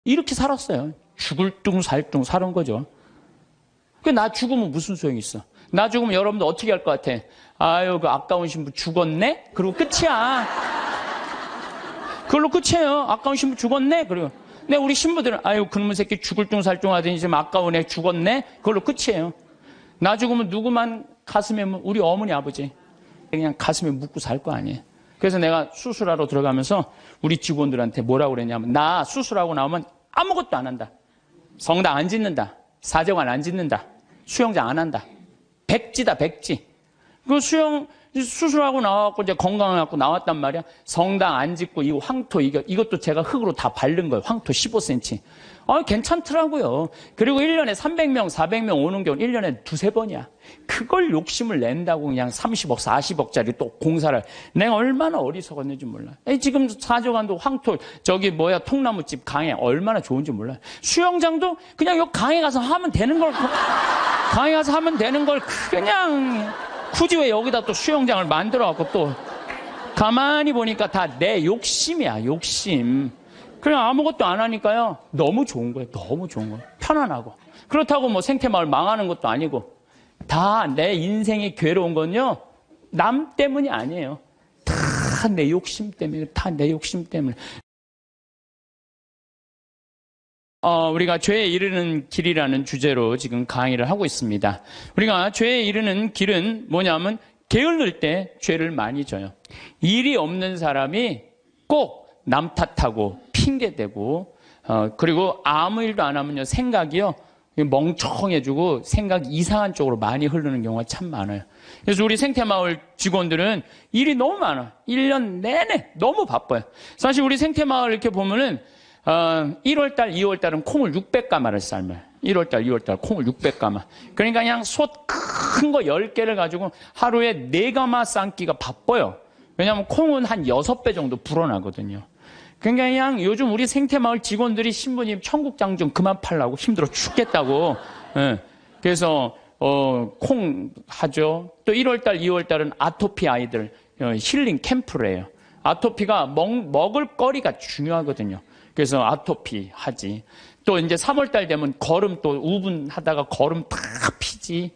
이렇게 살았어요. 죽을 둥 살 둥 살은 거죠. 나 죽으면 무슨 소용이 있어? 나 죽으면 여러분들 어떻게 할 것 같아? 아유, 그 아까운 신부 죽었네? 그리고 끝이야. 그걸로 끝이에요. 아까운 신부 죽었네? 그리고. 근데 우리 신부들은, 아유, 그놈의 새끼 죽을 둥 살 둥 하더니 지금 아까운 애 죽었네? 그걸로 끝이에요. 나 죽으면 누구만 가슴에, 우리 어머니, 아버지. 그냥 가슴에 묻고 살 거 아니에요. 그래서 내가 수술하러 들어가면서 우리 직원들한테 뭐라고 그랬냐면, 나 수술하고 나오면 아무것도 안 한다. 성당 안 짓는다. 사정관 안 짓는다. 수영장 안 한다. 백지다, 백지. 그 수술하고 나와갖고 이제 건강해갖고 나왔단 말이야. 성당 안 짓고 이 황토, 이것도 제가 흙으로 다 바른 거예요. 황토 15cm. 괜찮더라고요. 그리고 1년에 300명, 400명 오는 경우 1년에 두세 번이야. 그걸 욕심을 낸다고 그냥 30억, 40억짜리 또 공사를. 내가 얼마나 어리석었는지 몰라. 지금 사정관도 황토, 통나무집 강에 얼마나 좋은지 몰라요. 수영장도 그냥 요 강에 가서 하면 되는 걸, 강에 가서 하면 되는 걸 그냥 굳이 왜 여기다 또 수영장을 만들어갖고 또 가만히 보니까 다 내 욕심이야, 욕심. 그냥 아무것도 안 하니까요. 너무 좋은 거예요. 너무 좋은 거예요. 편안하고. 그렇다고 뭐 생태마을 망하는 것도 아니고 다 내 인생이 괴로운 건요. 남 때문이 아니에요. 다 내 욕심 때문에, 다 내 욕심 때문에. 우리가 죄에 이르는 길이라는 주제로 지금 강의를 하고 있습니다. 우리가 죄에 이르는 길은 뭐냐면 게을를 때 죄를 많이 져요. 일이 없는 사람이 꼭 남 탓하고 핑계대고 그리고 아무 일도 안 하면요 생각이요 멍청해지고 생각이 이상한 쪽으로 많이 흐르는 경우가 참 많아요. 그래서 우리 생태마을 직원들은 일이 너무 많아. 1년 내내 너무 바빠요. 사실 우리 생태마을 이렇게 보면은 1월달, 2월달은 콩을 600가마를 삶아요. 1월달, 2월달 콩을 600가마. 그러니까 그냥 솥 큰 거 10개를 가지고 하루에 4가마 삶기가 바빠요. 왜냐하면 콩은 한 6배 정도 불어나거든요. 그러니까 그냥 요즘 우리 생태마을 직원들이 신부님 청국장 좀 그만 팔라고 힘들어 죽겠다고. 그래서 콩 하죠. 또 1월달, 2월달은 아토피 아이들 힐링 캠프를 해요. 아토피가 먹을 거리가 중요하거든요. 그래서 아토피 하지. 또 이제 3월달 되면 거름 또 우분하다가 거름 다 피지.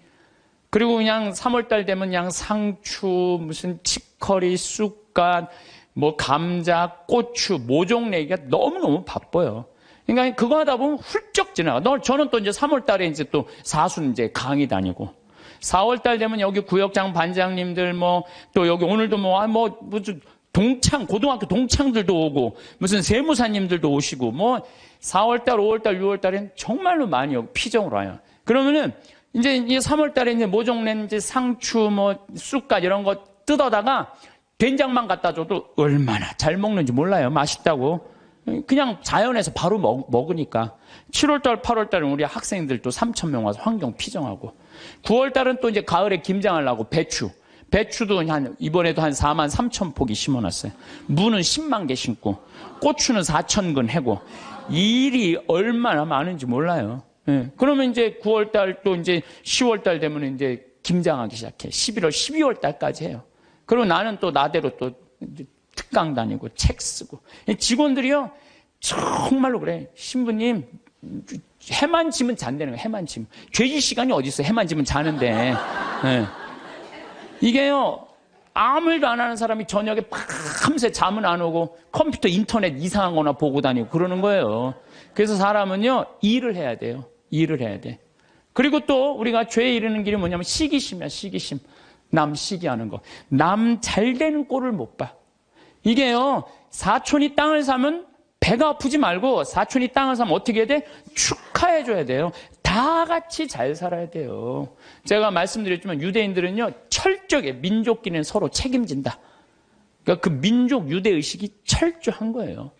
그리고 그냥 3월달 되면 그냥 상추, 무슨 치커리, 쑥갓, 뭐 감자, 고추, 모종 내기가 너무너무 바빠요. 그러니까 그거 하다 보면 훌쩍 지나가. 저는 또 이제 3월달에 이제 또 사순 이제 강의 다니고. 4월달 되면 여기 구역장 반장님들 또 여기 오늘도 무슨 고등학교 동창들도 오고, 무슨 세무사님들도 오시고, 4월달, 5월달, 6월달엔 정말로 많이 피정을 와요. 그러면은, 이제 3월달에 이제 모종낸 이제 상추, 쑥갓 이런 거 뜯어다가 된장만 갖다 줘도 얼마나 잘 먹는지 몰라요. 맛있다고. 그냥 자연에서 바로 먹으니까. 7월달, 8월달은 우리 학생들도 3,000명 와서 환경 피정하고. 9월달은 또 이제 가을에 김장하려고 배추도 이번에도 한 4만 3천 포기 심어놨어요. 무는 10만 개 심고, 고추는 4,000근 해고. 일이 얼마나 많은지 몰라요. 그러면 이제 9월달 또 이제 10월달 되면 이제 김장하기 시작해. 11월, 12월달까지 해요. 그리고 나는 또 나대로 또 특강 다니고 책 쓰고. 직원들이요, 정말로 그래. 신부님, 해만 지면 잔다는 거예요. 해만 지면. 죄질 시간이 어디 있어? 해만 지면 자는데. 이게요, 아무 일도 안 하는 사람이 저녁에 밤새 잠은 안 오고 컴퓨터 인터넷 이상한 거나 보고 다니고 그러는 거예요. 그래서 사람은요, 일을 해야 돼요. 일을 해야 돼. 그리고 또 우리가 죄에 이르는 길이 뭐냐면 시기심이야, 시기심. 남 시기하는 거. 남 잘 되는 꼴을 못 봐. 이게요, 사촌이 땅을 사면 배가 아프지 말고 사촌이 땅을 사면 어떻게 해야 돼? 축하해줘야 돼요. 다 같이 잘 살아야 돼요. 제가 말씀드렸지만 유대인들은요, 철저하게 민족끼리는 서로 책임진다. 그러니까 그 민족 유대의식이 철저한 거예요.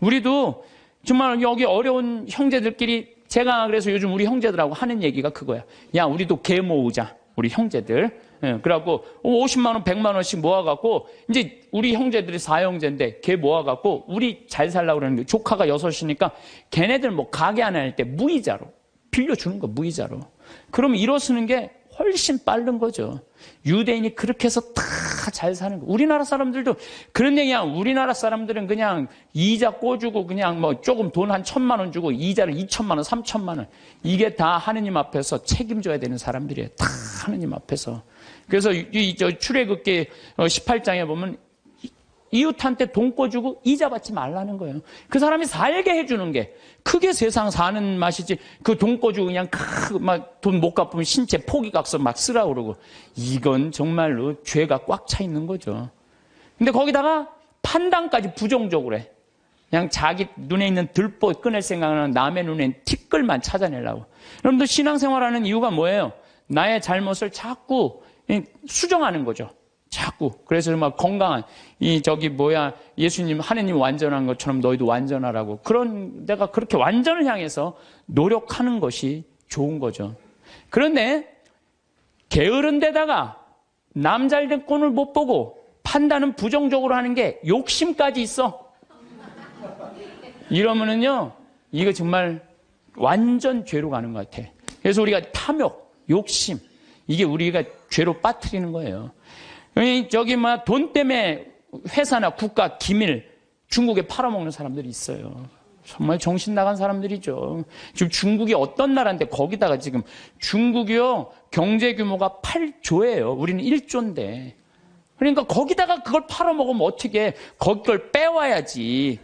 우리도 정말 여기 어려운 형제들끼리 제가 그래서 요즘 우리 형제들하고 하는 얘기가 그거야. 야, 우리도 개 모으자. 우리 형제들. 그래갖고 50만 원, 100만 원씩 모아갖고 이제 우리 형제들이 4형제인데 개 모아갖고 우리 잘 살라고 그러는 게 조카가 6이니까 걔네들 가게 하나 할 때 무이자로 빌려주는 거, 무이자로. 그러면 일어서는 게 훨씬 빠른 거죠. 유대인이 그렇게 해서 다 잘 사는 거. 우리나라 사람들도 그런 얘기야. 우리나라 사람들은 그냥 이자 꿔주고 그냥 뭐 조금 돈 한 1,000만 원 주고 이자를 2,000만 원, 3,000만 원. 이게 다 하느님 앞에서 책임져야 되는 사람들이에요. 다 하느님 앞에서. 그래서 저 출애굽기 18장에 보면 이웃한테 돈 꿔주고 이자 받지 말라는 거예요. 그 사람이 살게 해주는 게 그게 세상 사는 맛이지. 그 돈 꿔주고 그냥 막 돈 못 갚으면 신체 포기각서 막 쓰라고 그러고 이건 정말로 죄가 꽉 차 있는 거죠. 근데 거기다가 판단까지 부정적으로 해. 그냥 자기 눈에 있는 들보 꺼낼 생각은 남의 눈엔 티끌만 찾아내려고. 여러분들 신앙생활하는 이유가 뭐예요? 나의 잘못을 자꾸 수정하는 거죠. 자꾸. 그래서 정말 건강한, 예수님, 하느님 완전한 것처럼 너희도 완전하라고. 내가 그렇게 완전을 향해서 노력하는 것이 좋은 거죠. 그런데, 게으른 데다가 남 잘된 꼴을 못 보고 판단은 부정적으로 하는 게 욕심까지 있어. 이러면은요, 이거 정말 완전 죄로 가는 것 같아. 그래서 우리가 탐욕, 욕심, 이게 우리가 죄로 빠뜨리는 거예요. 돈 때문에 회사나 국가 기밀 중국에 팔아먹는 사람들이 있어요. 정말 정신 나간 사람들이죠. 지금 중국이 어떤 나라인데 거기다가 지금 중국이요 경제 규모가 8조예요. 우리는 1조인데. 그러니까 거기다가 그걸 팔아먹으면 어떻게 거기 걸 빼와야지.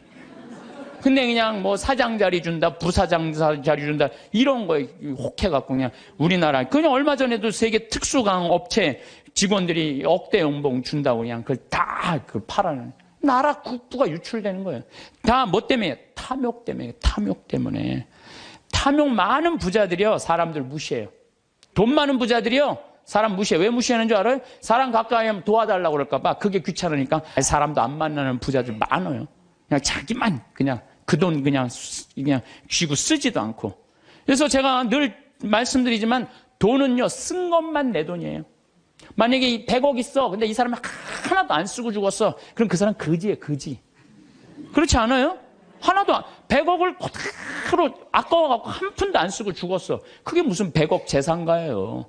근데 그냥 뭐 사장 자리 준다, 부사장 자리 준다, 이런 거에 혹해갖고 그냥 우리나라, 그냥 얼마 전에도 세계 특수강 업체 직원들이 억대 연봉 준다고 그냥 그걸 다 팔아는. 나라 국부가 유출되는 거예요. 다 뭐 때문에? 탐욕 때문에, 탐욕 때문에. 탐욕 많은 부자들이요, 사람들 무시해요. 돈 많은 부자들이요, 사람 무시해. 왜 무시하는 줄 알아요? 사람 가까이 하면 도와달라고 그럴까봐. 그게 귀찮으니까 사람도 안 만나는 부자들 많아요. 그냥 자기만 그냥 그 돈 그냥 쥐고 쓰지도 않고. 그래서 제가 늘 말씀드리지만 돈은요 쓴 것만 내 돈이에요. 만약에 100억 있어. 근데 이 사람이 하나도 안 쓰고 죽었어. 그럼 그 사람 거지예요, 거지. 그렇지 않아요? 하나도 100억을 그대로 아까워갖고 한 푼도 안 쓰고 죽었어. 그게 무슨 100억 재산가예요.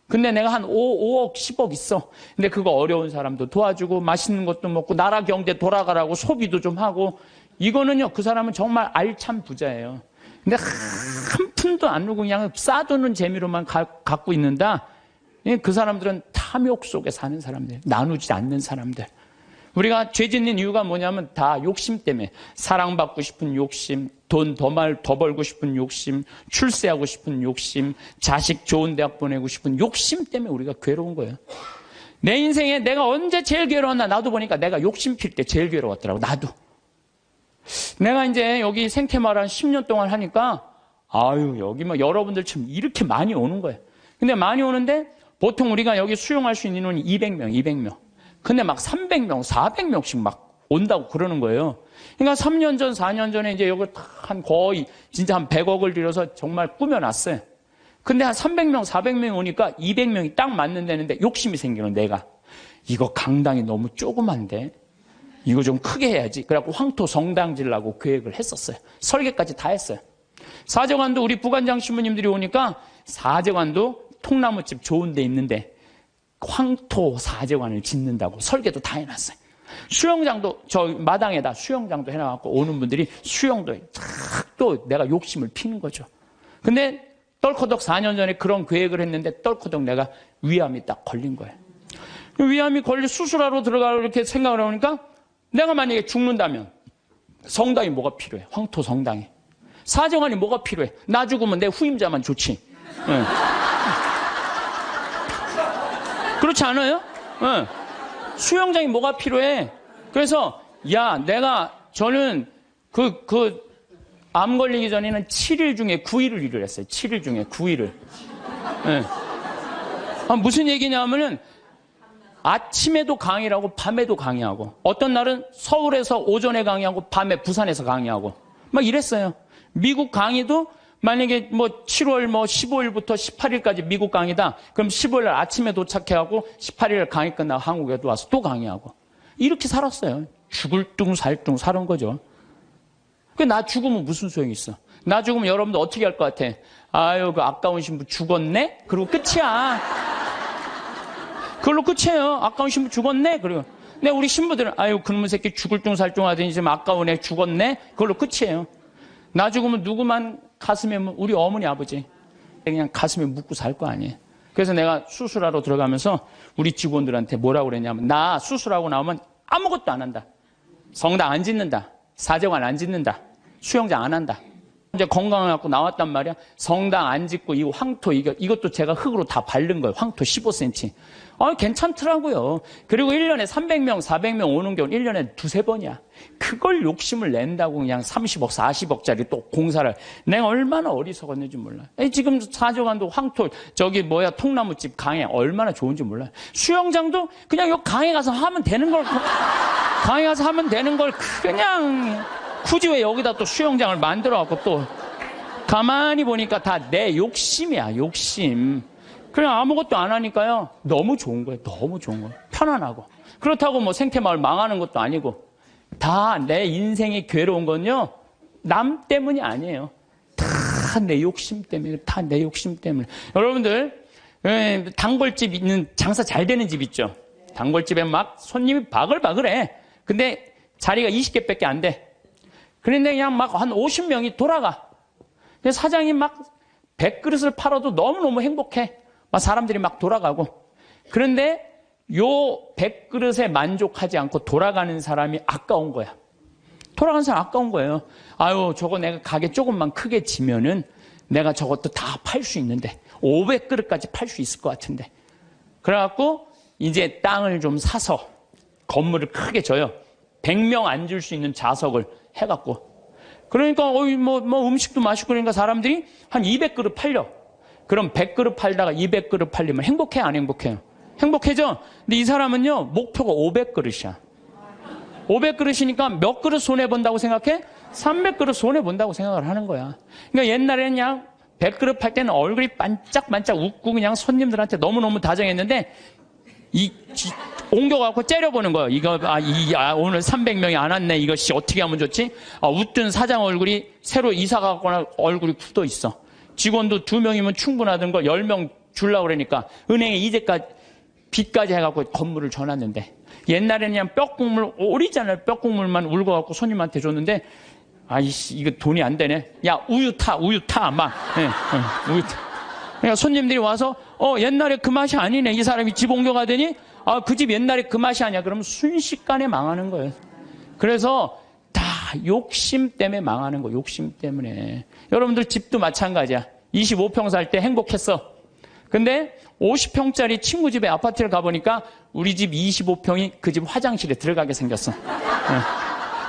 근데 내가 한 5억, 10억 있어. 근데 그거 어려운 사람도 도와주고 맛있는 것도 먹고 나라 경제 돌아가라고 소비도 좀 하고 이거는요 그 사람은 정말 알찬 부자예요. 근데 한 푼도 안 누고 그냥 싸두는 재미로만 갖고 있는다. 그 사람들은 탐욕 속에 사는 사람들, 나누지 않는 사람들. 우리가 죄 짓는 이유가 뭐냐면 다 욕심 때문에. 사랑받고 싶은 욕심, 돈 더 벌고 싶은 욕심, 출세하고 싶은 욕심, 자식 좋은 대학 보내고 싶은 욕심 때문에 우리가 괴로운 거예요. 내 인생에 내가 언제 제일 괴로웠나 나도 보니까 내가 욕심 필 때 제일 괴로웠더라고. 나도. 내가 이제 여기 생태마을 한 10년 동안 하니까 여기 뭐 여러분들처럼 이렇게 많이 오는 거예요. 근데 많이 오는데 보통 우리가 여기 수용할 수 있는 인원이 200명. 근데 막 300명, 400명씩 막 온다고 그러는 거예요. 그러니까 3년 전, 4년 전에 이제 여기 거의 진짜 한 100억을 들여서 정말 꾸며놨어요. 근데 한 300명, 400명 오니까 200명이 딱 맞는 데는데 욕심이 생기는 내가. 이거 강당이 너무 조그만데 이거 좀 크게 해야지. 그래갖고 황토 성당 지으려고 계획을 했었어요. 설계까지 다 했어요. 사제관도 우리 부관장 신부님들이 오니까 사제관도 통나무집 좋은 데 있는데 황토 사제관을 짓는다고 설계도 다 해놨어요. 수영장도 저 마당에다 수영장도 해놔갖고 오는 분들이 수영도 또 내가 욕심을 피는 거죠. 근데 떨커덕 4년 전에 그런 계획을 했는데 떨커덕 내가 위암이 딱 걸린 거예요. 위암이 걸려 수술하러 들어가려고 이렇게 생각을 해보니까 내가 만약에 죽는다면 성당이 뭐가 필요해? 황토 성당이. 사제관이 뭐가 필요해? 나 죽으면 내 후임자만 좋지. 네. 그렇지 않아요? 네. 수영장이 뭐가 필요해? 그래서 저는 암 걸리기 전에는 7일 중에 9일을 일을 했어요. 7일 중에 9일을. 네. 무슨 얘기냐면은 아침에도 강의하고 밤에도 강의하고 어떤 날은 서울에서 오전에 강의하고 밤에 부산에서 강의하고 막 이랬어요. 미국 강의도 만약에 7월 15일부터 18일까지 미국 강의다. 그럼 15일 아침에 도착해하고 18일 강의 끝나고 한국에도 와서 또 강의하고 이렇게 살았어요. 죽을 둥 살 둥 사는 거죠. 나 죽으면 무슨 소용이 있어? 나 죽으면 여러분들 어떻게 할 것 같아? 그 아까운 신부 죽었네? 그리고 끝이야. 그걸로 끝이에요. 아까운 신부 죽었네? 그래요. 근데 우리 신부들은, 아유, 그놈의 새끼 죽을 둥 살 둥 하더니 지금 아까운 애 죽었네? 그걸로 끝이에요. 나 죽으면 누구만 가슴에, 우리 어머니, 아버지. 그냥 가슴에 묻고 살 거 아니에요. 그래서 내가 수술하러 들어가면서 우리 직원들한테 뭐라고 그랬냐면, 나 수술하고 나오면 아무것도 안 한다. 성당 안 짓는다. 사정안 안 짓는다. 수영장 안 한다. 이제 건강해갖고 나왔단 말이야. 성당 안 짓고 이 황토 이것도 제가 흙으로 다 바른 거예요. 황토 15cm. 괜찮더라고요. 그리고 1년에 300명, 400명 오는 경우 1년에 두세 번이야. 그걸 욕심을 낸다고 그냥 30억, 40억짜리 또 공사를. 내가 얼마나 어리석었는지 몰라. 지금 사정안도 황토, 통나무집 강에 얼마나 좋은지 몰라요. 수영장도 그냥 요 강에 가서 하면 되는 걸, 강에 가서 하면 되는 걸 그냥 굳이 왜 여기다 또 수영장을 만들어갖고 또 가만히 보니까 다 내 욕심이야, 욕심. 그냥 아무것도 안 하니까요. 너무 좋은 거예요. 너무 좋은 거예요. 편안하고. 그렇다고 뭐 생태마을 망하는 것도 아니고 다 내 인생이 괴로운 건요. 남 때문이 아니에요. 다 내 욕심 때문에. 다 내 욕심 때문에. 여러분들 단골집 있는 장사 잘 되는 집 있죠. 단골집에 막 손님이 바글바글해. 근데 자리가 20개밖에 안 돼. 그런데 그냥 막 한 50명이 돌아가. 사장이 막 100그릇을 팔아도 너무너무 행복해. 막 사람들이 막 돌아가고. 그런데 요 100그릇에 만족하지 않고 돌아가는 사람이 아까운 거야. 돌아가는 사람 아까운 거예요. 아유, 저거 내가 가게 조금만 크게 지면은 내가 저것도 다 팔 수 있는데 500그릇까지 팔 수 있을 것 같은데. 그래갖고 이제 땅을 좀 사서 건물을 크게 져요. 100명 앉을 수 있는 좌석을 해갖고. 그러니까 음식도 맛있고 그러니까 사람들이 한 200그릇 팔려. 그럼 100그릇 팔다가 200그릇 팔리면 행복해, 안 행복해요? 행복해져. 근데 이 사람은요, 목표가 500그릇이야. 500그릇이니까 몇 그릇 손해본다고 생각해? 300그릇 손해본다고 생각을 하는 거야. 그러니까 옛날에는 그냥 100그릇 팔 때는 얼굴이 반짝반짝 웃고 그냥 손님들한테 너무너무 다정했는데 옮겨갖고 째려보는 거예요. 오늘 300명이 안 왔네. 이것이 어떻게 하면 좋지? 웃던 사장 얼굴이 새로 이사가거나 얼굴이 굳어 있어. 직원도 2명이면 충분하던 걸 10명 주려고 그러니까 은행에 이제까지 빚까지 해갖고 건물을 줘놨는데 옛날에는 그냥 뼈국물, 오리지널 뼈국물만 울고갖고 손님한테 줬는데 아이씨, 이거 돈이 안 되네. 야, 우유 타, 막. 우유 타. 그러니까 손님들이 와서 옛날에 그 맛이 아니네. 이 사람이 집 옮겨가더니 그 집 옛날에 그 맛이 아니야. 그러면 순식간에 망하는 거예요. 그래서 다 욕심 때문에 망하는 거. 욕심 때문에. 여러분들 집도 마찬가지야. 25평 살 때 행복했어. 근데 50평짜리 친구 집에 아파트를 가보니까 우리 집 25평이 그 집 화장실에 들어가게 생겼어.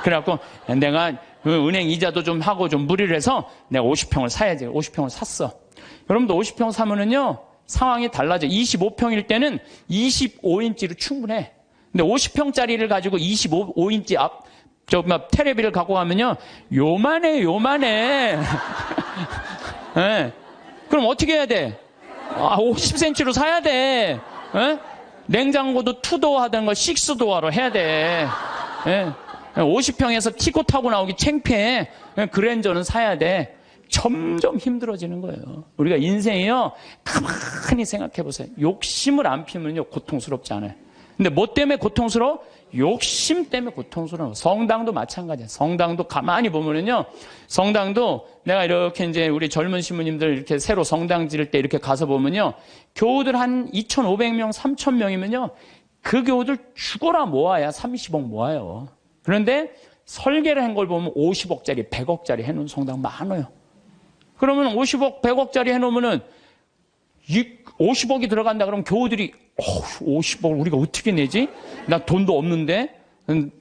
그래갖고 내가 은행 이자도 좀 하고 좀 무리를 해서 내가 50평을 사야지. 50평을 샀어. 여러분도 50평 사면은요, 상황이 달라져. 25평일 때는 25인치로 충분해. 근데 50평짜리를 가지고 25인치 테레비를 갖고 가면요, 요만해. 네. 그럼 어떻게 해야 돼? 50cm로 사야 돼. 네? 냉장고도 2도어 하던 걸 6도어로 해야 돼. 네. 50평에서 티고 타고 나오기 창피해. 그랜저는 사야 돼. 점점 힘들어지는 거예요. 우리가 인생이요, 가만히 생각해 보세요. 욕심을 안 피면요, 고통스럽지 않아요. 근데 뭐 때문에 고통스러워? 욕심 때문에 고통스러워. 성당도 마찬가지야. 성당도 가만히 보면은요, 성당도 내가 이렇게 이제 우리 젊은 신부님들 이렇게 새로 성당 지을 때 이렇게 가서 보면요, 교우들 한 2,500명, 3,000명이면요, 그 교우들 죽어라 모아야 30억 모아요. 그런데 설계를 한 걸 보면 50억짜리, 100억짜리 해놓은 성당 많아요. 그러면 50억, 100억짜리 해놓으면은 50억이 들어간다 그러면 교우들이 50억 우리가 어떻게 내지? 나 돈도 없는데?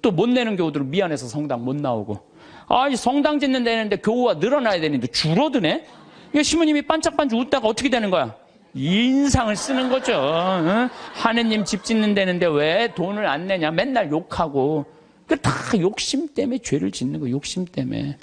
또 못 내는 교우들은 미안해서 성당 못 나오고. 성당 짓는 데는데 교우가 늘어나야 되는데 줄어드네? 이게 시모님이 반짝반짝 웃다가 어떻게 되는 거야? 인상을 쓰는 거죠. 응? 하느님 집 짓는 데는데 왜 돈을 안 내냐? 맨날 욕하고. 그 다 욕심 때문에 죄를 짓는 거예요. 욕심 때문에.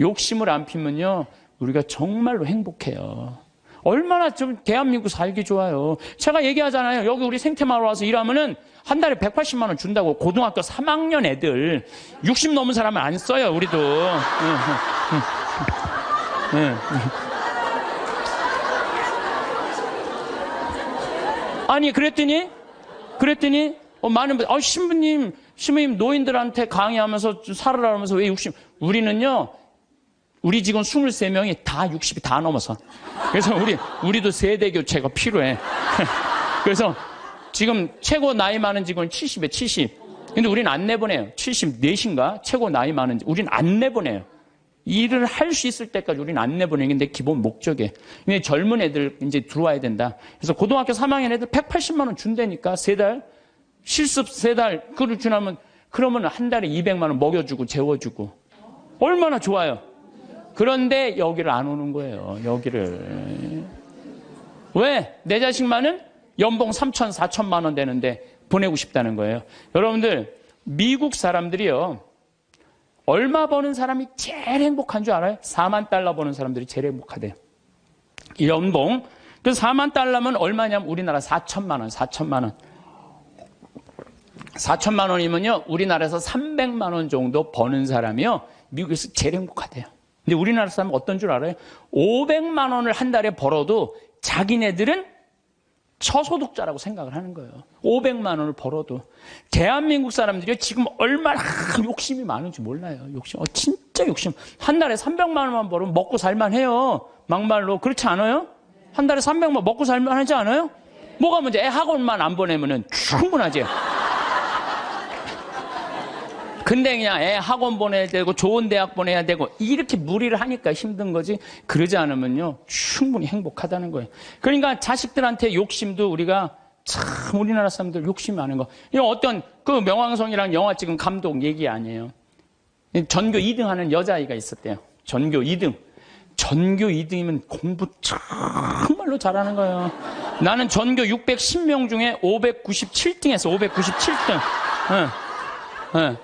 욕심을 안 피면요, 우리가 정말로 행복해요. 얼마나 좀 대한민국 살기 좋아요. 제가 얘기하잖아요. 여기 우리 생태마을 와서 일하면은 한 달에 180만 원 준다고. 고등학교 3학년 애들 60 넘은 사람은 안 써요. 우리도. 아니 그랬더니 그랬더니 많은 분들, 신부님 노인들한테 강의하면서 살으라 하면서 왜 60? 우리는요, 우리 직원 23명이 다 60이 다 넘어서. 그래서 우리도 세대 교체가 필요해. 그래서 지금 최고 나이 많은 직원은 70에 70. 근데 우리는 안 내보내요. 74인가? 최고 나이 많은, 우리는 안 내보내요. 일을 할 수 있을 때까지 우리는 안 내보내는 게 내 기본 목적이에요. 근데 젊은 애들 이제 들어와야 된다. 그래서 고등학교 3학년 애들 180만 원 준다니까, 3달. 실습 3달. 그걸 주나면, 그러면 한 달에 200만 원 먹여주고, 재워주고. 얼마나 좋아요. 그런데 여기를 안 오는 거예요. 여기를. 왜? 내 자식만은 연봉 3천, 4천만 원 되는데 보내고 싶다는 거예요. 여러분들, 미국 사람들이요. 얼마 버는 사람이 제일 행복한 줄 알아요? 4만 달러 버는 사람들이 제일 행복하대요. 연봉. 그래서 4만 달러면 얼마냐면 우리나라 4천만 원, 4천만 원. 4천만 원이면요. 우리나라에서 300만 원 정도 버는 사람이요. 미국에서 제일 행복하대요. 근데 우리나라 사람은 어떤 줄 알아요? 500만 원을 한 달에 벌어도 자기네들은 저소득자라고 생각을 하는 거예요. 500만 원을 벌어도. 대한민국 사람들이 지금 얼마나 욕심이 많은지 몰라요. 욕심. 진짜 욕심. 한 달에 300만 원만 벌으면 먹고 살만 해요. 막말로. 그렇지 않아요? 한 달에 300만 먹고 살만 하지 않아요? 뭐가 문제? 애 학원만 안 보내면은 충분하지. 근데 그냥 애 학원 보내야 되고 좋은 대학 보내야 되고 이렇게 무리를 하니까 힘든 거지, 그러지 않으면요 충분히 행복하다는 거예요. 그러니까 자식들한테 욕심도 우리가 참 우리나라 사람들 욕심이 많은 거. 이거 어떤 그 명왕성이라는 영화 찍은 감독 얘기 아니에요. 전교 2등 하는 여자아이가 있었대요. 전교 2등. 전교 2등이면 공부 정말로 잘하는 거예요. 나는 전교 610명 중에 597등 했어. 597등. 응.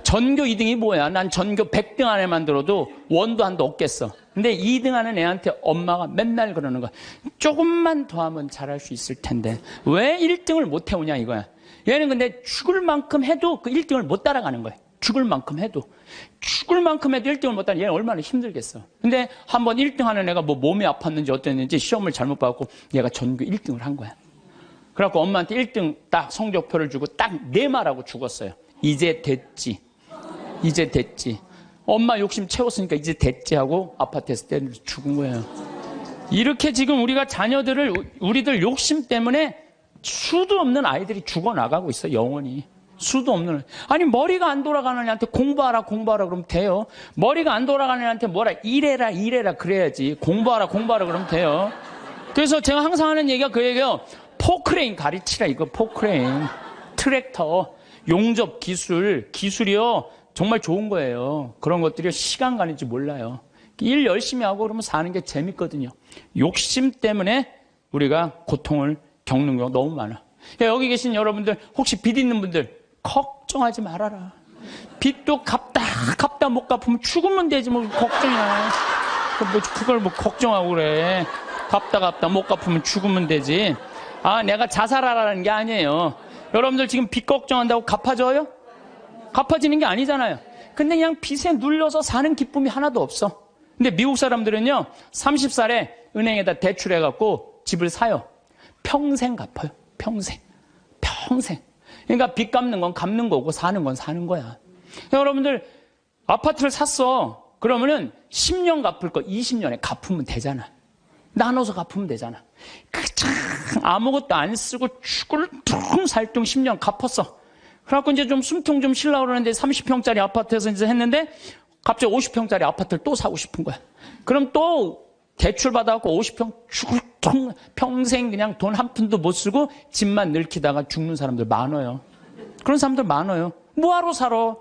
전교 2등이 뭐야? 난 전교 100등 안에만 들어도 원도 한도 없겠어. 근데 2등 하는 애한테 엄마가 맨날 그러는 거야. 조금만 더 하면 잘할 수 있을 텐데 왜 1등을 못 해오냐 이거야. 얘는 근데 죽을 만큼 해도 그 1등을 못 따라가는 거야. 죽을 만큼 해도 1등을 못 따라. 얘는 얼마나 힘들겠어. 근데 한번 1등 하는 애가 뭐 몸이 아팠는지 어땠는지 시험을 잘못 봐갖고 얘가 전교 1등을 한 거야. 그래갖고 엄마한테 1등 딱 성적표를 주고 딱 네 말하고 죽었어요. 이제 됐지. 이제 됐지. 엄마 욕심 채웠으니까 이제 됐지 하고 아파트에서 때려서 죽은 거예요. 이렇게 지금 우리가 자녀들을, 우리들 욕심 때문에 수도 없는 아이들이 죽어나가고 있어. 영원히. 수도 없는. 아니 머리가 안 돌아가는 애한테 공부하라 그러면 돼요. 머리가 안 돌아가는 애한테 뭐라 이래라 그래야지. 공부하라 그러면 돼요. 그래서 제가 항상 하는 얘기가 그 얘기예요. 포크레인 가르치라 이거. 포크레인, 트랙터, 용접 기술이요 정말 좋은 거예요. 그런 것들이 시간 가는지 몰라요. 일 열심히 하고 그러면 사는 게 재밌거든요. 욕심 때문에 우리가 고통을 겪는 경우가 너무 많아. 여기 계신 여러분들 혹시 빚 있는 분들 걱정하지 말아라. 빚도 갚다 못 갚으면 죽으면 되지 뭐 걱정이야. 그걸 뭐 걱정하고 그래. 갚다 못 갚으면 죽으면 되지. 내가 자살하라는 게 아니에요. 여러분들 지금 빚 걱정한다고 갚아져요? 갚아지는 게 아니잖아요. 근데 그냥 빚에 눌려서 사는 기쁨이 하나도 없어. 근데 미국 사람들은요 30살에 은행에다 대출해갖고 집을 사요. 평생 갚아요. 평생. 그러니까 빚 갚는 건 갚는 거고 사는 건 사는 거야. 여러분들 아파트를 샀어. 그러면은 10년 갚을 거 20년에 갚으면 되잖아. 나눠서 갚으면 되잖아. 아무것도 안 쓰고 죽을 둥살둥 10년 갚았어. 그래갖고 이제 좀 숨통 좀 쉬려고 그러는데 30평짜리 아파트에서 이제 했는데 갑자기 50평짜리 아파트를 또 사고 싶은 거야. 그럼 또 대출 받아갖고 50평 죽을 평생 그냥 돈 한 푼도 못 쓰고 집만 늙히다가 죽는 사람들 많아요. 그런 사람들 많아요. 뭐하러 살아?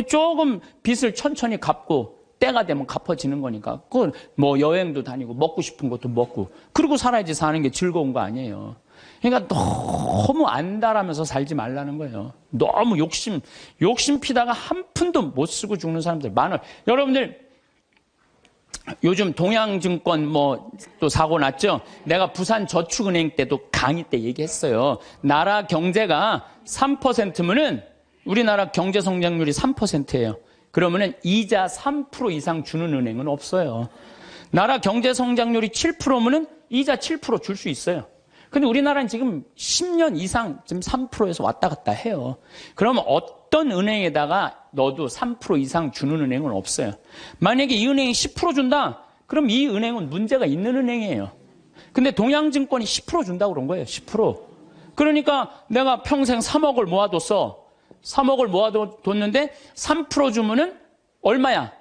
조금 빚을 천천히 갚고 때가 되면 갚아지는 거니까. 그 뭐 여행도 다니고 먹고 싶은 것도 먹고 그러고 살아야지 사는 게 즐거운 거 아니에요. 그러니까 너무 안달하면서 살지 말라는 거예요. 너무 욕심 피다가 한 푼도 못 쓰고 죽는 사람들 많아요. 여러분들 요즘 동양증권 뭐 또 사고 났죠? 내가 부산저축은행 때도 강의 때 얘기했어요. 나라 경제가 3%면은 우리나라 경제 성장률이 3%예요. 그러면은 이자 3% 이상 주는 은행은 없어요. 나라 경제 성장률이 7%면은 이자 7% 줄 수 있어요. 근데 우리나라는 지금 10년 이상 지금 3%에서 왔다 갔다 해요. 그러면 어떤 은행에다가 넣어도 3% 이상 주는 은행은 없어요. 만약에 이 은행이 10% 준다? 그럼 이 은행은 문제가 있는 은행이에요. 근데 동양증권이 10% 준다고 그런 거예요. 10%. 그러니까 내가 평생 3억을 모아뒀어. 3억을 모아뒀는데 3% 주면은 얼마야?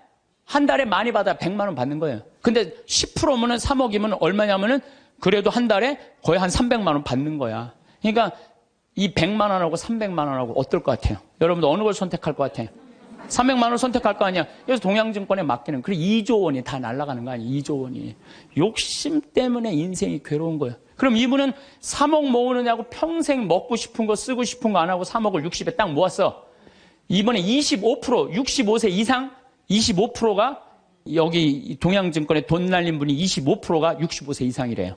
한 달에 많이 받아 100만 원 받는 거예요. 근데 10%면은 3억이면 얼마냐면은 그래도 한 달에 거의 한 300만 원 받는 거야. 그러니까 이 100만 원하고 300만 원하고 어떨 것 같아요? 여러분들 어느 걸 선택할 것 같아요? 300만 원 선택할 거 아니야. 그래서 동양증권에 맡기는. 그래 2조 원이 다 날아가는 거 아니에요. 2조 원이. 욕심 때문에 인생이 괴로운 거예요. 그럼 이분은 3억 모으느냐고 평생 먹고 싶은 거 쓰고 싶은 거 안 하고 3억을 60에 딱 모았어. 이번에 25%, 65세 이상 25%가 여기 동양증권에 돈 날린 분이 25%가 65세 이상이래요.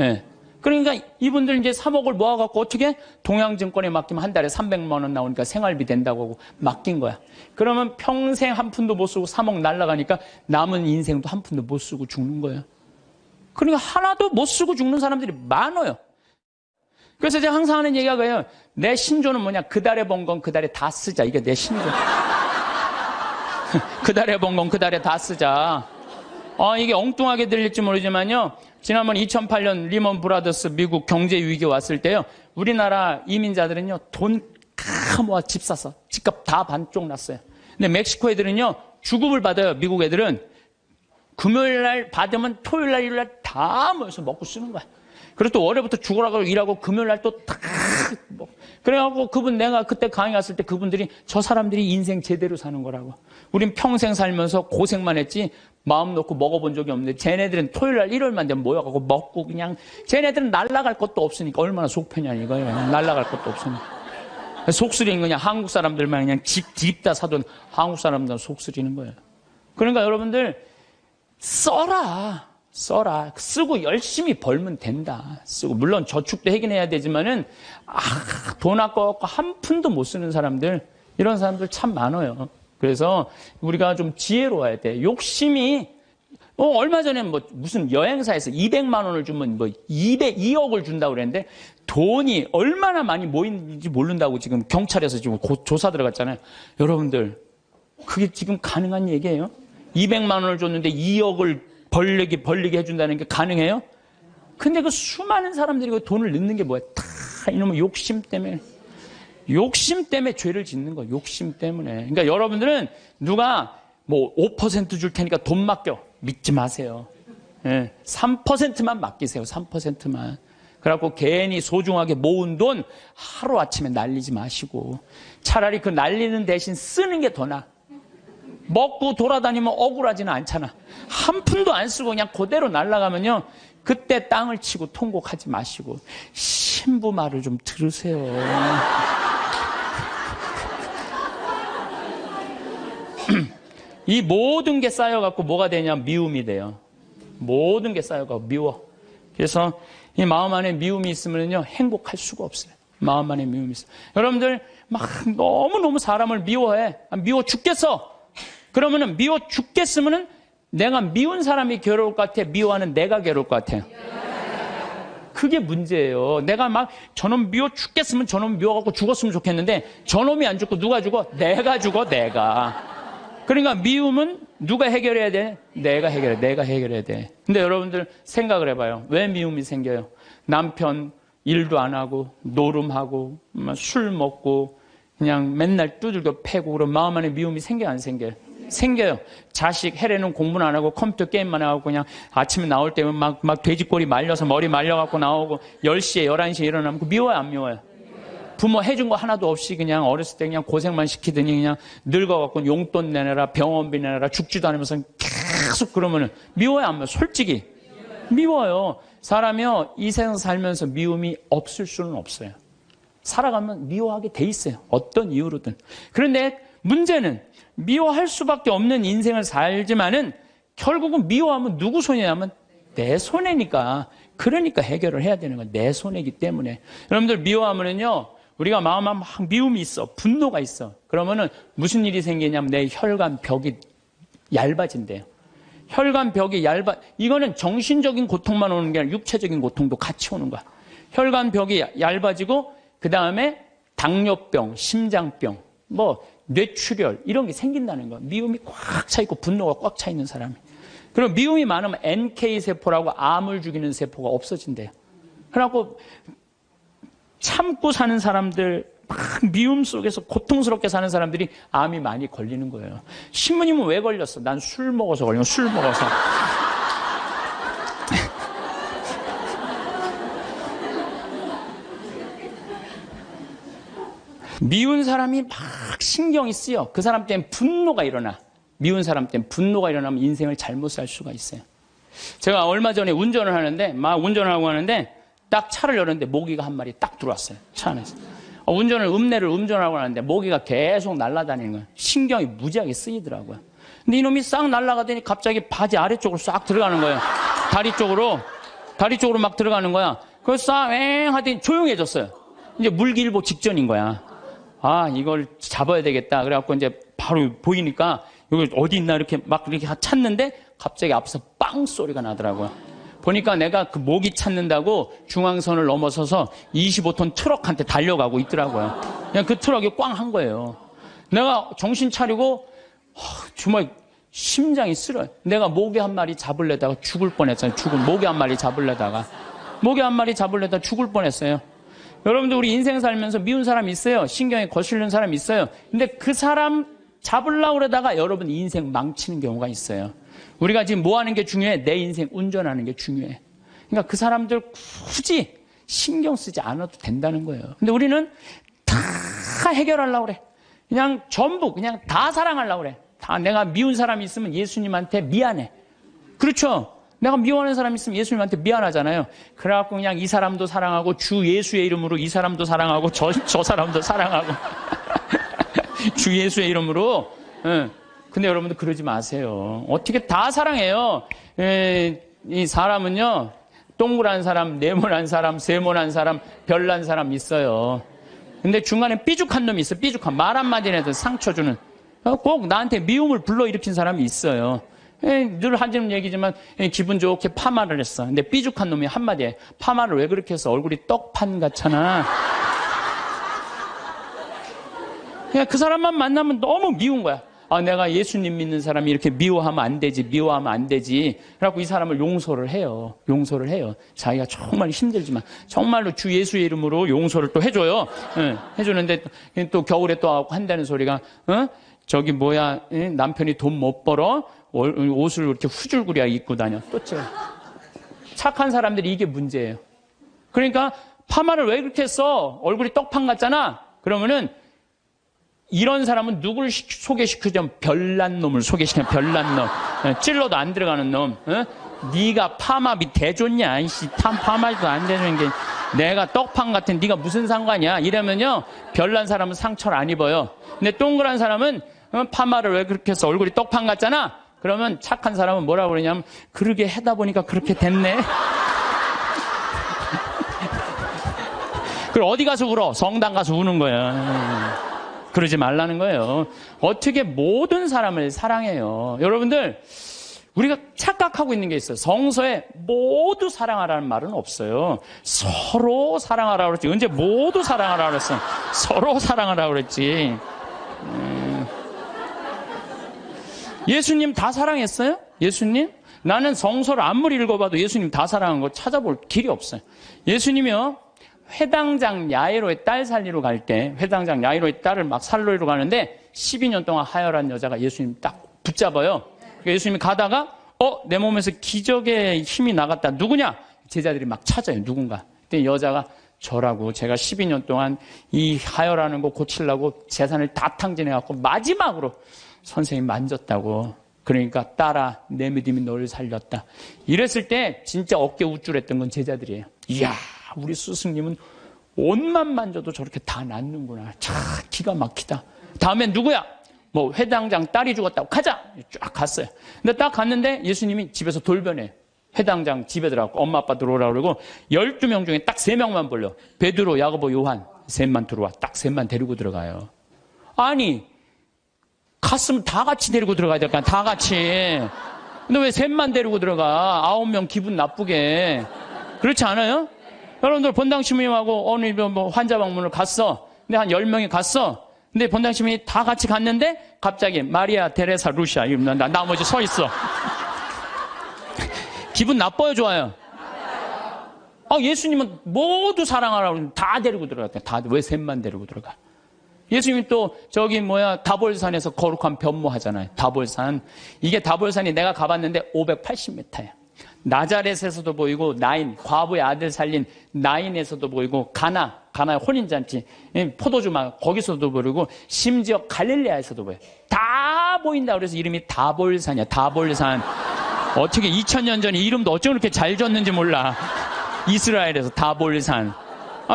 예. 그러니까 이분들 이제 3억을 모아갖고 어떻게 동양증권에 맡기면 한 달에 300만 원 나오니까 생활비 된다고 하고 맡긴 거야. 그러면 평생 한 푼도 못 쓰고 3억 날라가니까 남은 인생도 한 푼도 못 쓰고 죽는 거예요. 그러니까 하나도 못 쓰고 죽는 사람들이 많아요. 그래서 제가 항상 하는 얘기가 그래요. 내 신조는 뭐냐? 그 달에 번 건 그 달에 다 쓰자. 이게 내 신조. 그 달에 번 건 그 달에 다 쓰자. 이게 엉뚱하게 들릴지 모르지만요. 지난번 2008년 리먼 브라더스 미국 경제 위기 왔을 때요. 우리나라 이민자들은요. 돈 다 모아 집 샀어. 집값 다 반쪽 났어요. 근데 멕시코 애들은요. 주급을 받아요. 미국 애들은. 금요일 날 받으면 토요일 날 일요일 날 다 모여서 먹고 쓰는 거야. 그리고 또 월요일부터 죽으라고 일하고 금요일 날 또 다 뭐. 그래갖고 그분 내가 그때 강의 갔을 때 그분들이 저 사람들이 인생 제대로 사는 거라고. 우린 평생 살면서 고생만 했지 마음 놓고 먹어본 적이 없는데 쟤네들은 토요일 날 일요일만 되면 모여가고 먹고 그냥 쟤네들은 날아갈 것도 없으니까 얼마나 속 편이야 이거예요. 날아갈 것도 없으니까. 속쓰리는 그냥 한국 사람들만 그냥 집 다 사돈 한국 사람들은 속쓰리는 거예요. 그러니까 여러분들 써라. 쓰고 열심히 벌면 된다. 쓰고 물론 저축도 하긴 해야 되지만은 돈 아까워갖고 한 푼도 못 쓰는 사람들 이런 사람들 참 많아요. 그래서 우리가 좀 지혜로워야 돼. 욕심이 얼마 전에 뭐 무슨 여행사에서 200만 원을 주면 뭐 2억을 준다고 그랬는데 돈이 얼마나 많이 모이는지 모른다고 지금 경찰에서 지금 조사 들어갔잖아요. 여러분들 그게 지금 가능한 얘기예요? 200만 원을 줬는데 2억을 벌리게 해준다는 게 가능해요? 근데 그 수많은 사람들이 그 돈을 넣는 게 뭐야? 다 이놈의 욕심 때문에 죄를 짓는 거야. 욕심 때문에. 그러니까 여러분들은 누가 뭐 5% 줄 테니까 돈 맡겨. 믿지 마세요. 3%만 맡기세요. 3%만. 그래갖고 괜히 소중하게 모은 돈 하루아침에 날리지 마시고 차라리 그 날리는 대신 쓰는 게 더 나아. 먹고 돌아다니면 억울하지는 않잖아. 한 푼도 안 쓰고 그냥 그대로 날아가면요. 그때 땅을 치고 통곡하지 마시고 신부 말을 좀 들으세요. 이 모든 게 쌓여갖고 뭐가 되냐? 미움이 돼요. 모든 게 쌓여갖고 미워. 그래서 이 마음 안에 미움이 있으면요. 행복할 수가 없어요. 마음 안에 미움이 있어요. 여러분들 막 너무너무 사람을 미워해. 미워 죽겠어. 그러면은 미워 죽겠으면은 내가 미운 사람이 괴로울 것 같아? 미워하는 내가 괴로울 것 같아요? 그게 문제예요. 내가 막 저놈 미워 죽겠으면 저놈 미워갖고 죽었으면 좋겠는데 저놈이 안 죽고 누가 죽어? 내가 죽어, 내가. 그러니까 미움은 누가 해결해야 돼? 내가 해결해야 돼. 근데 여러분들 생각을 해봐요. 왜 미움이 생겨요? 남편 일도 안 하고 노름하고 술 먹고 그냥 맨날 두들겨 패고 그런 마음 안에 미움이 생겨요, 안 생겨요? 생겨요. 자식 해례는 공부는 안 하고 컴퓨터 게임만 하고 그냥 아침에 나올 때면 막 돼지꼬리 말려서 머리 말려갖고 나오고 10시에 11시에 일어나면 미워요, 안 미워요? 부모 해준 거 하나도 없이 그냥 어렸을 때 그냥 고생만 시키더니 그냥 늙어갖고 용돈 내내라 병원비 내내라 죽지도 않으면서 계속 그러면은 미워요, 안 미워요? 솔직히 미워요. 사람이요 이 세상 살면서 미움이 없을 수는 없어요. 살아가면 미워하게 돼 있어요. 어떤 이유로든. 그런데 문제는 미워할 수밖에 없는 인생을 살지만은 결국은 미워하면 누구 손해냐면 내 손해니까. 그러니까 해결을 해야 되는 건 내 손해이기 때문에. 여러분들 미워하면은요 우리가 마음에 막 미움이 있어, 분노가 있어. 그러면은 무슨 일이 생기냐면 내 혈관 벽이 얇아진대요. 혈관 벽이 이거는 정신적인 고통만 오는 게 아니라 육체적인 고통도 같이 오는 거야. 혈관벽이 얇아지고 그 다음에 당뇨병, 심장병, 뇌출혈 이런 게 생긴다는 거예요. 미움이 꽉 차 있고 분노가 꽉 차 있는 사람이. 그럼 미움이 많으면 NK세포라고 암을 죽이는 세포가 없어진대요. 그래갖고 참고 사는 사람들, 막 미움 속에서 고통스럽게 사는 사람들이 암이 많이 걸리는 거예요. 신부님은 왜 걸렸어? 난 술 먹어서 걸린 거야. 술 먹어서. 미운 사람이 막 신경이 쓰여. 그 사람 때문에 분노가 일어나. 미운 사람 때문에 분노가 일어나면 인생을 잘못 살 수가 있어요. 제가 얼마 전에 운전을 하는데, 막 운전을 하고 하는데, 딱 차를 열었는데 모기가 한 마리 딱 들어왔어요. 차 안에서. 음내를 운전하고 하는데 모기가 계속 날아다니는 거예요. 신경이 무지하게 쓰이더라고요. 근데 이놈이 싹 날아가더니 갑자기 바지 아래쪽으로 싹 들어가는 거예요. 다리 쪽으로 막 들어가는 거야. 그래서 싹 하더니 조용해졌어요. 이제 물기일보 직전인 거야. 아, 이걸 잡아야 되겠다. 그래갖고 이제 바로 보이니까 여기 어디 있나 이렇게 찾는데 갑자기 앞에서 빵 소리가 나더라고요. 보니까 내가 그 모기 찾는다고 중앙선을 넘어서서 25톤 트럭한테 달려가고 있더라고요. 그냥 그 트럭이 꽝 한 거예요. 내가 정신 차리고 정말 심장이 쓰려요. 내가 모기 한 마리 잡으려다가 죽을 뻔했잖아요. 모기 한 마리 잡으려다가 죽을 뻔했어요. 여러분들 우리 인생 살면서 미운 사람 있어요. 신경이 거슬리는 사람 있어요. 근데 그 사람 잡으려고 그러다가 여러분 인생 망치는 경우가 있어요. 우리가 지금 뭐 하는 게 중요해? 내 인생 운전하는 게 중요해. 그러니까 그 사람들 굳이 신경 쓰지 않아도 된다는 거예요. 근데 우리는 다 해결하려고 그래. 그냥 전부 그냥 다 사랑하려고 그래. 다 내가 미운 사람이 있으면 예수님한테 미안해. 그렇죠? 내가 미워하는 사람이 있으면 예수님한테 미안하잖아요. 그래갖고 그냥 이 사람도 사랑하고 주 예수의 이름으로 이 사람도 사랑하고 저 사람도 사랑하고 주 예수의 이름으로. 근데 여러분들 그러지 마세요. 어떻게 다 사랑해요. 이 사람은요, 동그란 사람, 네모난 사람, 세모난 사람, 별난 사람 있어요. 근데 중간에 삐죽한 놈이 있어요. 삐죽한 말 한마디 해도 상처 주는. 꼭 나한테 미움을 불러일으킨 사람이 있어요. 늘 하는 얘기지만 기분 좋게 파마를 했어. 근데 삐죽한 놈이 한마디에 파마를 왜 그렇게 했어? 얼굴이 떡판 같잖아. 그냥 그 사람만 만나면 너무 미운 거야. 아, 내가 예수님 믿는 사람이 이렇게 미워하면 안 되지. 그래갖고 이 사람을 용서를 해요. 자기가 정말 힘들지만 정말로 주 예수의 이름으로 용서를 또 해줘요. 해주는데 또 겨울에 또 한다는 소리가 남편이 돈 못 벌어 옷을 이렇게 후줄구리하게 입고 다녀. 또 착한 사람들이 이게 문제예요. 그러니까 파마를 왜 그렇게 했어? 얼굴이 떡판 같잖아. 그러면은 이런 사람은 누구를 소개시키자면 별난 놈을 소개시키면 별난 놈. 찔러도 안 들어가는 놈. 네가 파마비 대줬냐? 이씨, 파마도 안 되는 게 내가 떡판 같은 네가 무슨 상관이야? 이러면요 별난 사람은 상처를 안 입어요. 근데 동그란 사람은 파마를 왜 그렇게 해서 얼굴이 떡판 같잖아. 그러면 착한 사람은 뭐라고 그러냐면 그러게 하다 보니까 그렇게 됐네. 그럼 어디 가서 울어? 성당 가서 우는 거야. 그러지 말라는 거예요. 어떻게 모든 사람을 사랑해요. 여러분들 우리가 착각하고 있는 게 있어요. 성서에 모두 사랑하라는 말은 없어요. 서로 사랑하라고 그랬지. 언제 모두 사랑하라고 그랬어? 서로 사랑하라고 그랬지. 예수님 다 사랑했어요? 예수님? 나는 성서를 아무리 읽어봐도 예수님 다 사랑한 거 찾아볼 길이 없어요. 예수님이요, 회당장 야이로의 딸 살리러 갈 때, 회당장 야이로의 딸을 막 살리러 가는데 12년 동안 하혈한 여자가 예수님 딱 붙잡아요. 그러니까 예수님이 가다가 내 몸에서 기적의 힘이 나갔다. 누구냐? 제자들이 막 찾아요. 누군가. 그때 여자가 저라고, 제가 12년 동안 이 하혈하는 거 고치려고 재산을 다 탕진해갖고 마지막으로 선생님 만졌다고. 그러니까 딸아, 내 믿음이 너를 살렸다. 이랬을 때 진짜 어깨 우쭐했던 건 제자들이에요. 이야, 우리 스승님은 옷만 만져도 저렇게 다 낫는구나. 참 기가 막히다. 다음엔 누구야? 뭐 회당장 딸이 죽었다고. 가자! 쫙 갔어요. 근데 딱 갔는데 예수님이 집에서 돌변해요. 회당장 집에 들어가고 엄마 아빠 들어오라고 그러고 12명 중에 딱 3명만 불러. 베드로, 야고보, 요한 셋만 들어와. 딱 셋만 데리고 들어가요. 아니, 갔으면 다 같이 데리고 들어가야 될까? 다 같이. 근데 왜 셋만 데리고 들어가? 9명 기분 나쁘게. 그렇지 않아요? 여러분들 본당 신부님하고 어느 뭐 환자 방문을 갔어. 근데 한 10명이 갔어. 근데 본당 신부님이 다 같이 갔는데 갑자기 마리아 테레사 루시아 이러면 나머지 서 있어. 기분 나빠요, 좋아요? 예수님은 모두 사랑하라고 다 데리고 들어갔대. 다 왜 셋만 데리고 들어가? 예수님이 또 다볼산에서 거룩한 변모하잖아요. 다볼산. 이게 다볼산이 내가 가봤는데 580m야. 나자렛에서도 보이고 과부의 아들 살린 나인에서도 보이고 가나의 혼인잔치 포도주막 거기서도 보이고 심지어 갈릴레아에서도 보여요. 다 보인다. 그래서 이름이 다볼산이야. 다볼산. 어떻게 2000년 전에 이름도 어쩜 그렇게 잘 졌는지 몰라. 이스라엘에서 다볼산.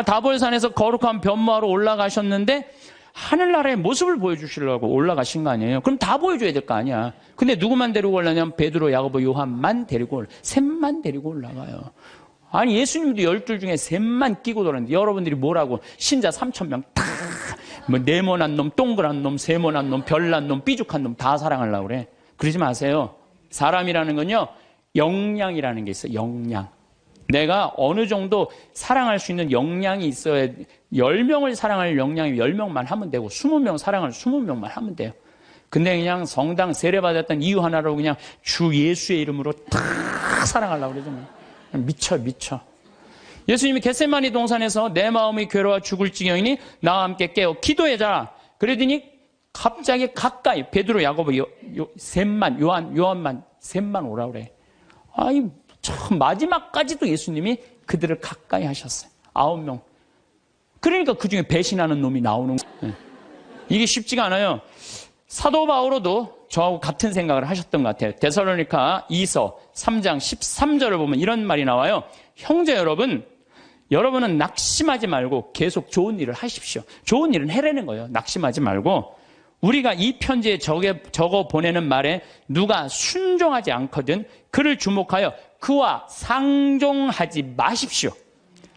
다볼산에서 거룩한 변모하러 올라가셨는데 하늘나라의 모습을 보여주시려고 올라가신 거 아니에요? 그럼 다 보여줘야 될 거 아니야. 근데 누구만 데리고 올라냐면 베드로, 야고보, 요한만 데리고 셋만 데리고 올라가요. 아니 예수님도 12 중에 셋만 끼고 돌았는데 여러분들이 뭐라고 신자 3000명 다 뭐 네모난 놈, 동그란 놈, 세모난 놈, 별난 놈, 삐죽한 놈 다 사랑하려고 그래. 그러지 마세요. 사람이라는 건요 역량이라는 게 있어요. 역량. 내가 어느 정도 사랑할 수 있는 역량이 있어야 10명을 사랑할 역량이 10명만 하면 되고 20명 사랑할 20명만 하면 돼요. 근데 그냥 성당 세례받았던 이유 하나로 그냥 주 예수의 이름으로 다 사랑하려고 그러잖아요. 미쳐. 예수님이 겟세마니 동산에서 내 마음이 괴로워 죽을 지경이니 나와 함께 깨어 기도해자. 그러더니 갑자기 가까이 베드로, 야고보, 셋만 요한만 셋만 오라 그래. 참 마지막까지도 예수님이 그들을 가까이 하셨어요. 9명. 그러니까 그중에 배신하는 놈이 나오는 거예요. 이게 쉽지가 않아요. 사도 바오로도 저하고 같은 생각을 하셨던 것 같아요. 데살로니가 2서 3장 13절을 보면 이런 말이 나와요. 형제 여러분은 낙심하지 말고 계속 좋은 일을 하십시오. 좋은 일은 해내는 거예요. 낙심하지 말고. 우리가 이 편지에 적어 보내는 말에 누가 순종하지 않거든 그를 주목하여 그와 상종하지 마십시오.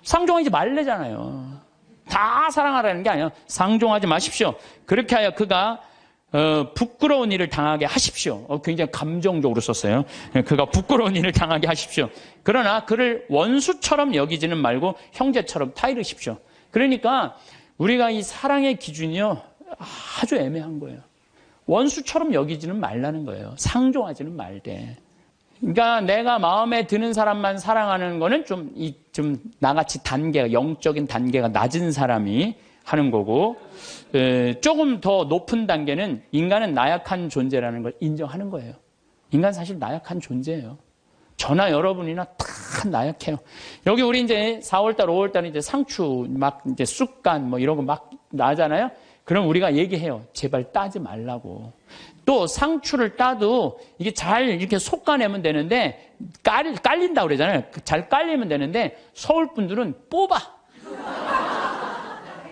상종하지 말래잖아요. 다 사랑하라는 게 아니에요. 상종하지 마십시오. 그렇게 하여 그가 부끄러운 일을 당하게 하십시오. 굉장히 감정적으로 썼어요. 그가 부끄러운 일을 당하게 하십시오. 그러나 그를 원수처럼 여기지는 말고 형제처럼 타이르십시오. 그러니까 우리가 이 사랑의 기준이요 아주 애매한 거예요. 원수처럼 여기지는 말라는 거예요. 상종하지는 말되. 그러니까 내가 마음에 드는 사람만 사랑하는 거는 좀 나같이 영적인 단계가 낮은 사람이 하는 거고, 조금 더 높은 단계는 인간은 나약한 존재라는 걸 인정하는 거예요. 인간 사실 나약한 존재예요. 저나 여러분이나 다 나약해요. 여기 우리 이제 4월달, 5월달 이제 상추 이제 쑥간 이런 거 막 나잖아요. 그럼 우리가 얘기해요. 제발 따지 말라고. 또 상추를 따도 이게 잘 이렇게 솎아내면 되는데 깔린다고 그러잖아요. 잘 깔리면 되는데 서울 분들은 뽑아.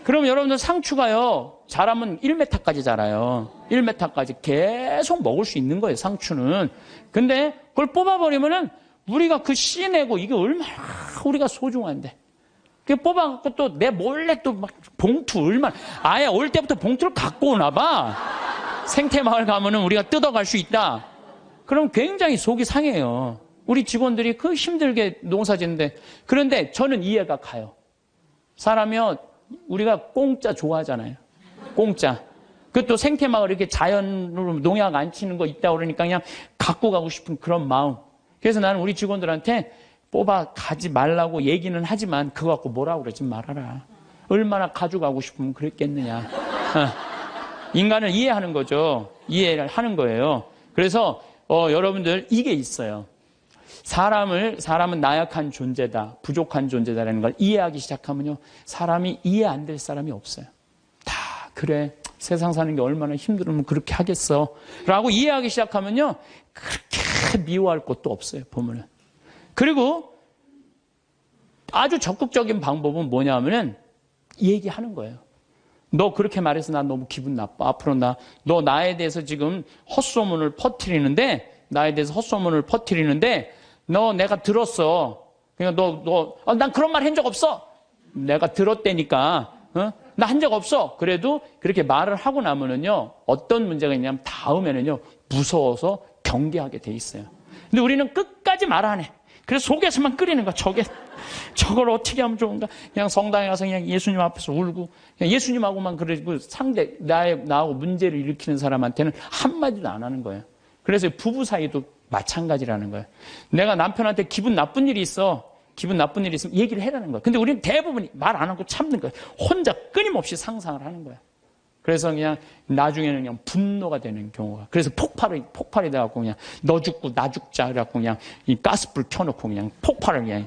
그럼 여러분들 상추가요. 자라면 1m까지 자라요. 1m까지 계속 먹을 수 있는 거예요. 상추는. 근데 그걸 뽑아버리면은 우리가 그 씨 내고 이게 얼마나 우리가 소중한데. 그 뽑아갖고 또 내 몰래 또 막 봉투 얼마나 아예 올 때부터 봉투를 갖고 오나 봐. 생태마을 가면은 우리가 뜯어갈 수 있다. 그럼 굉장히 속이 상해요. 우리 직원들이 그 힘들게 농사 짓는데. 그런데 저는 이해가 가요. 사람이요, 우리가 공짜 좋아하잖아요. 공짜. 그것도 생태마을 이렇게 자연으로 농약 안 치는 거 있다 그러니까 그냥 갖고 가고 싶은 그런 마음. 그래서 나는 우리 직원들한테 뽑아 가지 말라고 얘기는 하지만 그거 갖고 뭐라고 그러지 말아라. 얼마나 가져가고 싶으면 그랬겠느냐. 인간을 이해하는 거죠. 이해를 하는 거예요. 그래서 여러분들 이게 있어요. 사람은 나약한 존재다, 부족한 존재다라는 걸 이해하기 시작하면요, 사람이 이해 안 될 사람이 없어요. 다 그래, 세상 사는 게 얼마나 힘들으면 그렇게 하겠어 라고 이해하기 시작하면요, 그렇게 미워할 것도 없어요. 보면은. 그리고 아주 적극적인 방법은 뭐냐면은 얘기하는 거예요. 너 그렇게 말해서 나 너무 기분 나빠. 앞으로 너 나에 대해서 지금 헛소문을 퍼뜨리는데, 너 내가 들었어. 그러니까 난 그런 말 한 적 없어. 내가 들었다니까. 나 한 적 없어. 그래도 그렇게 말을 하고 나면은요, 어떤 문제가 있냐면 다음에는요, 무서워서 경계하게 돼 있어요. 근데 우리는 끝까지 말 안 해. 그래서 속에서만 끓이는 거야. 저걸 어떻게 하면 좋은가? 그냥 성당에 가서 그냥 예수님 앞에서 울고, 그냥 예수님하고만 그러고 상대, 나하고 문제를 일으키는 사람한테는 한마디도 안 하는 거예요. 그래서 부부 사이도 마찬가지라는 거예요. 내가 남편한테 기분 나쁜 일이 있으면 얘기를 해라는 거예요. 근데 우리는 대부분 말 안 하고 참는 거예요. 혼자 끊임없이 상상을 하는 거예요. 그래서 그냥 나중에는 그냥 분노가 되는 경우가. 그래서 폭발이 돼갖고 그냥 너 죽고 나 죽자. 그래갖고 그냥 이 가스불 켜놓고 그냥 폭발을 그냥.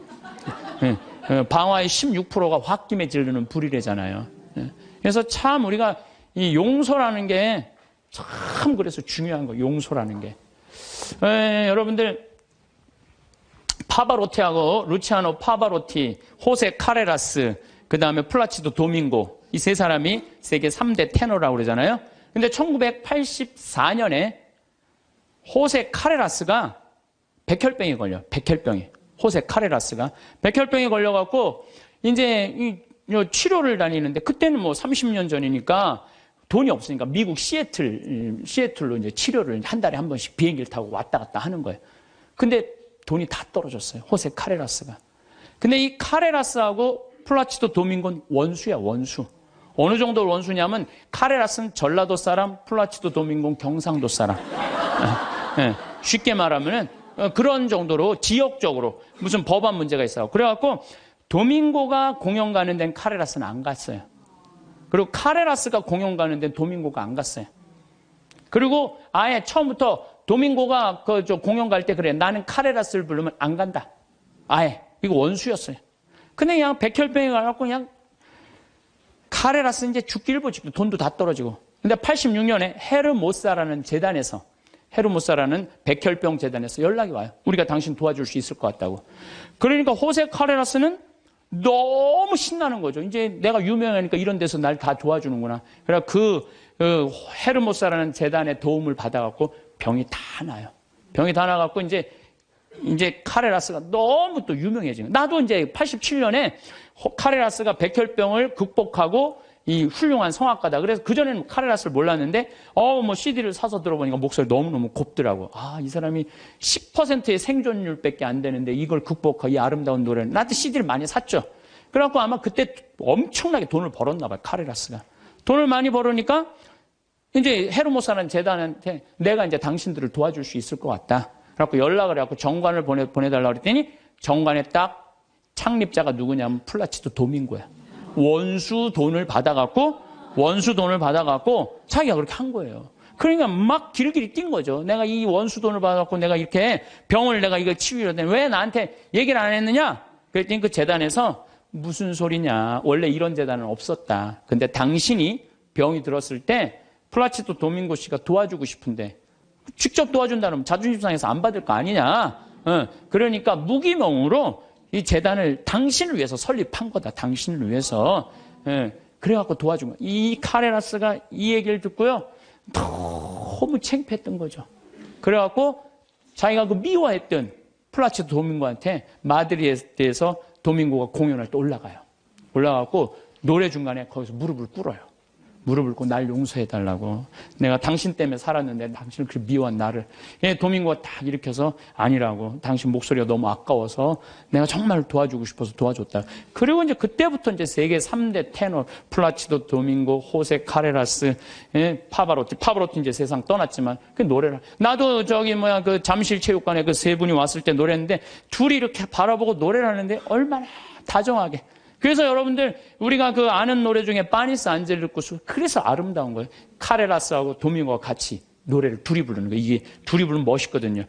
방화의 16%가 홧김에 지르는 불이래잖아요. 그래서 참 우리가 이 용서라는 게 참 그래서 중요한 거예요. 용서라는 게. 여러분들 파바로티하고 루치아노 파바로티, 호세 카레라스, 그 다음에 플라치도 도밍고 이 세 사람이 세계 3대 테너라고 그러잖아요. 근데 1984년에 호세 카레라스가 백혈병에 걸려. 백혈병에. 호세 카레라스가 백혈병에 걸려갖고 이제 치료를 다니는데 그때는 뭐 30년 전이니까 돈이 없으니까 미국 시애틀로 이제 치료를 한 달에 한 번씩 비행기를 타고 왔다 갔다 하는 거예요. 근데 돈이 다 떨어졌어요. 호세 카레라스가. 근데 이 카레라스하고 플라치도 도밍고는 원수야, 원수. 어느 정도 원수냐면 카레라스는 전라도 사람, 플라치도 도밍고는 경상도 사람. 쉽게 말하면은 그런 정도로 지역적으로 무슨 법안 문제가 있어요. 그래갖고 도밍고가 공연 가는 데는 카레라스는 안 갔어요. 그리고 카레라스가 공연 가는 데는 도밍고가 안 갔어요. 그리고 아예 처음부터 도밍고가 공연 갈 때 그래. 나는 카레라스를 부르면 안 간다. 아예. 이거 원수였어요. 근데 그냥 백혈병에 가갖고 그냥 카레라스 이제 죽기일보 직전 돈도 다 떨어지고. 근데 86년에 헤르모사라는 재단에서 헤르모사라는 백혈병 재단에서 연락이 와요. 우리가 당신 도와줄 수 있을 것 같다고. 그러니까 호세 카레라스는 너무 신나는 거죠. 이제 내가 유명하니까 이런 데서 날 다 도와주는구나. 그래 헤르모사라는 재단의 도움을 받아갖고 병이 다 나요. 병이 다 나갖고 이제 카레라스가 너무 또 유명해진 거예요. 나도 이제 87년에 카레라스가 백혈병을 극복하고 이 훌륭한 성악가다. 그래서 그전에는 카레라스를 몰랐는데, 뭐 CD를 사서 들어보니까 목소리 너무너무 곱더라고. 이 사람이 10%의 생존율밖에 안 되는데 이걸 극복하고 이 아름다운 노래를. 나한테 CD를 많이 샀죠. 그래갖고 아마 그때 엄청나게 돈을 벌었나 봐요, 카레라스가. 돈을 많이 벌으니까 이제 헤르모사라는 재단한테 내가 이제 당신들을 도와줄 수 있을 것 같다. 그래갖고 연락을 해갖고 정관을 보내달라고 그랬더니 정관에 딱 창립자가 누구냐면 플라치도 도밍고야. 원수 돈을 받아갖고 자기가 그렇게 한 거예요. 그러니까 막 길길이 뛴 거죠. 내가 이 원수 돈을 받아갖고 내가 이렇게 병을 내가 이거 치유를 했는데 왜 나한테 얘기를 안 했느냐? 그랬더니 그 재단에서 무슨 소리냐. 원래 이런 재단은 없었다. 근데 당신이 병이 들었을 때 플라치도 도밍고 씨가 도와주고 싶은데 직접 도와준다면 자존심 상해서 안 받을 거 아니냐. 그러니까 무기명으로 이 재단을 당신을 위해서 설립한 거다. 당신을 위해서. 그래갖고 도와준 거야. 이 카레라스가 이 얘기를 듣고요. 너무 창피했던 거죠. 그래갖고 자기가 그 미워했던 플라치도 도밍고한테 마드리드에서 도밍고가 공연할 때 올라가고 노래 중간에 거기서 무릎을 꿇어요. 무릎을 꿇고 날 용서해달라고. 내가 당신 때문에 살았는데 당신을 그렇게 미워한 나를. 도밍고가 딱 일으켜서 아니라고. 당신 목소리가 너무 아까워서 내가 정말 도와주고 싶어서 도와줬다. 그리고 이제 그때부터 이제 세계 3대 테너, 플라치도 도밍고, 호세 카레라스, 파바로티 이제 세상 떠났지만 그 노래를. 나도 그 잠실체육관에 그 세 분이 왔을 때 노래했는데 둘이 이렇게 바라보고 노래를 하는데 얼마나 다정하게. 그래서 여러분들 우리가 그 아는 노래 중에 파니스 안젤리쿠스 그래서 아름다운 거예요. 카레라스하고 도밍고가 같이 노래를 둘이 부르는 거예요. 이게 둘이 부르면 멋있거든요.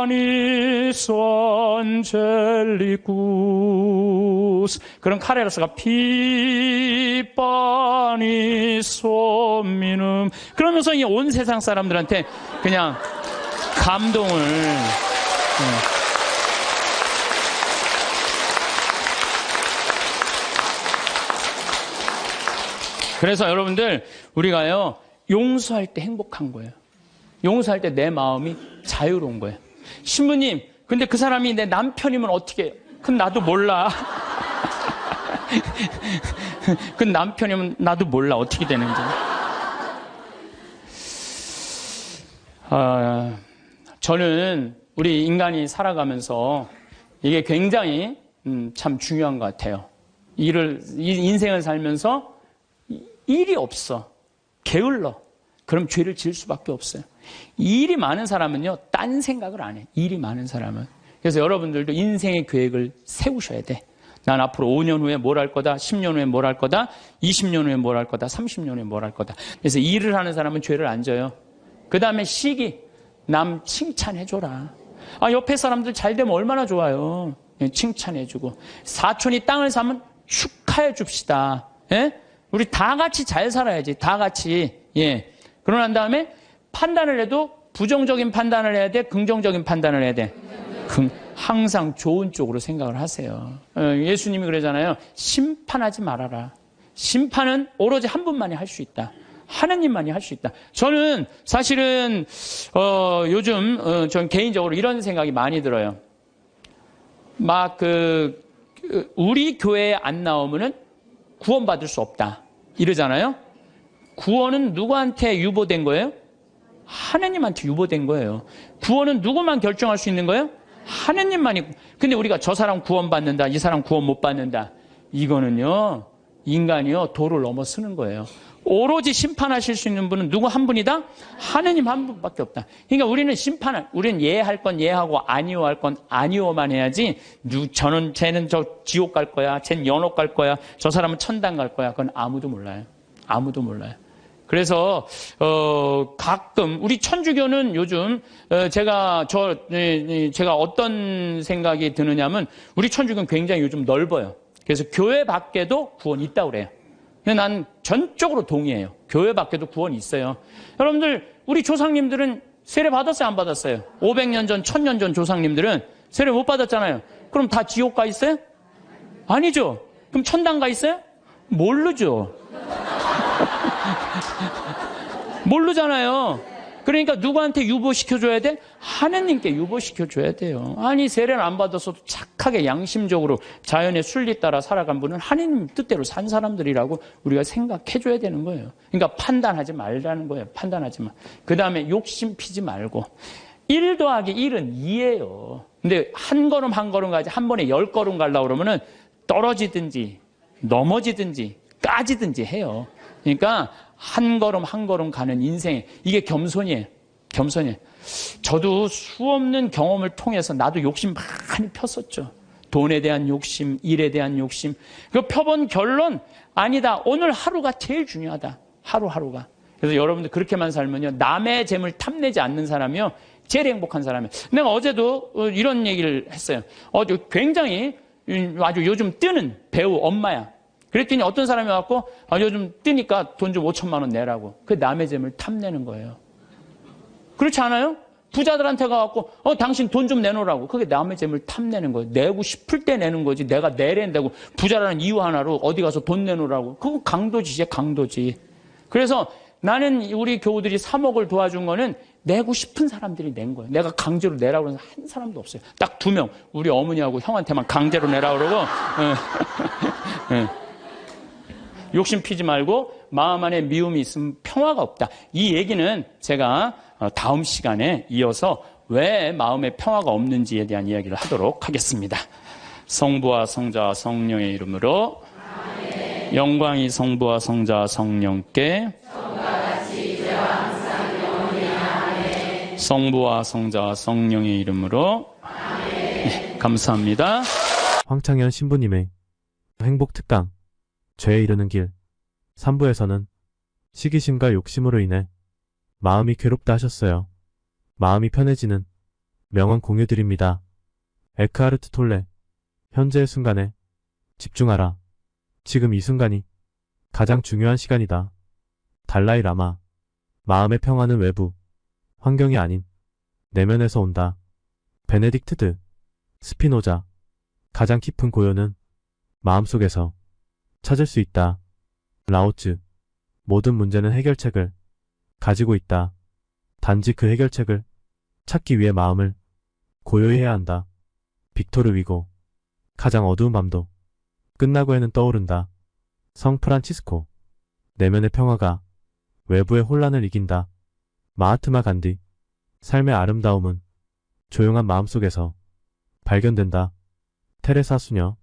파니스 안젤리쿠스 그런 카레라스가 파니스 미눔 그러면서 이 온 세상 사람들한테 그냥 감동을 그래서 여러분들 우리가요 용서할 때 행복한 거예요. 용서할 때 내 마음이 자유로운 거예요. 신부님 근데 그 사람이 내 남편이면 어떻게 해요? 그건 나도 몰라. 그 남편이면 나도 몰라 어떻게 되는지. 저는 우리 인간이 살아가면서 이게 굉장히 참 중요한 것 같아요. 인생을 살면서 일이 없어. 게을러. 그럼 죄를 지을 수밖에 없어요. 일이 많은 사람은요, 딴 생각을 안 해. 일이 많은 사람은. 그래서 여러분들도 인생의 계획을 세우셔야 돼. 난 앞으로 5년 후에 뭘 할 거다, 10년 후에 뭘 할 거다, 20년 후에 뭘 할 거다, 30년 후에 뭘 할 거다. 그래서 일을 하는 사람은 죄를 안 져요. 그 다음에 시기, 남 칭찬해줘라. 옆에 사람들 잘 되면 얼마나 좋아요. 칭찬해주고. 사촌이 땅을 사면 축하해 줍시다. 예? 우리 다 같이 잘 살아야지. 다 같이. 예. 그러고 난 다음에 판단을 해도 부정적인 판단을 해야 돼? 긍정적인 판단을 해야 돼? 항상 좋은 쪽으로 생각을 하세요. 예수님이 그러잖아요. 심판하지 말아라. 심판은 오로지 한 분만이 할 수 있다. 하나님만이 할 수 있다. 저는 사실은 요즘 전 개인적으로 이런 생각이 많이 들어요. 막 우리 교회에 안 나오면은 구원받을 수 없다. 이러잖아요. 구원은 누구한테 유보된 거예요? 하나님한테 유보된 거예요. 구원은 누구만 결정할 수 있는 거예요? 하나님만이. 근데 우리가 저 사람 구원받는다, 이 사람 구원 못 받는다. 이거는요, 인간이요, 도를 넘어서는 거예요. 오로지 심판하실 수 있는 분은 누구 한 분이다? 하나님 한 분밖에 없다. 그러니까 우리는 예할 건 예하고 아니오할 건 아니오만 해야지, 쟤는 저 지옥 갈 거야, 쟤는 연옥 갈 거야, 저 사람은 천당 갈 거야. 그건 아무도 몰라요. 아무도 몰라요. 그래서 가끔 우리 천주교는 요즘 제가 어떤 생각이 드느냐면, 우리 천주교는 굉장히 요즘 넓어요. 그래서 교회 밖에도 구원이 있다고 그래요. 근데 난 전적으로 동의해요. 교회 밖에도 구원이 있어요. 여러분들, 우리 조상님들은 세례 받았어요, 안 받았어요? 500년 전, 1000년 전 조상님들은 세례 못 받았잖아요. 그럼 다 지옥 가 있어요? 아니죠. 그럼 천당 가 있어요? 모르죠. 모르잖아요. 그러니까 누구한테 유보시켜줘야 돼? 하나님께 유보시켜줘야 돼요. 아니, 세례를 안 받았어도 착하게 양심적으로 자연의 순리 따라 살아간 분은 하나님 뜻대로 산 사람들이라고 우리가 생각해줘야 되는 거예요. 그러니까 판단하지 말라는 거예요. 판단하지 마. 그 다음에 욕심 피지 말고. 1 더하기 1은 2예요. 근데 한 걸음 한 걸음 가지 한 번에 10걸음 가려고 그러면은 떨어지든지 넘어지든지 까지든지 해요. 그러니까 한 걸음 한 걸음 가는 인생, 이게 겸손이에요. 겸손이에요. 저도 수없는 경험을 통해서 나도 욕심 많이 폈었죠. 돈에 대한 욕심, 일에 대한 욕심. 그 펴본 결론, 아니다. 오늘 하루가 제일 중요하다. 하루하루가. 그래서 여러분들 그렇게만 살면요, 남의 재물 탐내지 않는 사람이요, 제일 행복한 사람이에요. 내가 어제도 이런 얘기를 했어요. 굉장히 아주 요즘 뜨는 배우 엄마야. 그랬더니 어떤 사람이 와갖고, 요즘 뜨니까 돈 좀 5천만 원 내라고. 그 남의 재물 탐내는 거예요. 그렇지 않아요? 부자들한테 가갖고, 당신 돈 좀 내놓으라고. 그게 남의 재물 탐내는 거예요. 내고 싶을 때 내는 거지. 내가 내랜다고 부자라는 이유 하나로 어디 가서 돈 내놓으라고. 그거 강도지, 강도지. 그래서 나는 우리 교우들이 3억을 도와준 거는 내고 싶은 사람들이 낸 거예요. 내가 강제로 내라고 해서 한 사람도 없어요. 딱 2명. 우리 어머니하고 형한테만 강제로 내라고 그러고. 욕심 피지 말고 마음 안에 미움이 있으면 평화가 없다. 이 얘기는 제가 다음 시간에 이어서 왜 마음에 평화가 없는지에 대한 이야기를 하도록 하겠습니다. 성부와 성자와 성령의 이름으로 아멘. 영광이 성부와 성자와 성령께 성부와 성자와 성령의 이름으로 아멘. 네, 감사합니다. 황창현 신부님의 행복특강 죄에 이르는 길 3부에서는 시기심과 욕심으로 인해 마음이 괴롭다 하셨어요. 마음이 편해지는 명언 공유드립니다. 에크하르트 톨레, 현재의 순간에 집중하라. 지금 이 순간이 가장 중요한 시간이다. 달라이 라마, 마음의 평화는 외부, 환경이 아닌 내면에서 온다. 베네딕트드, 스피노자, 가장 깊은 고요는 마음속에서 찾을 수 있다. 라오츠, 모든 문제는 해결책을 가지고 있다. 단지 그 해결책을 찾기 위해 마음을 고요히 해야 한다. 빅토르 위고, 가장 어두운 밤도 끝나고 해는 떠오른다. 성 프란치스코, 내면의 평화가 외부의 혼란을 이긴다. 마하트마 간디, 삶의 아름다움은 조용한 마음속에서 발견된다. 테레사 수녀.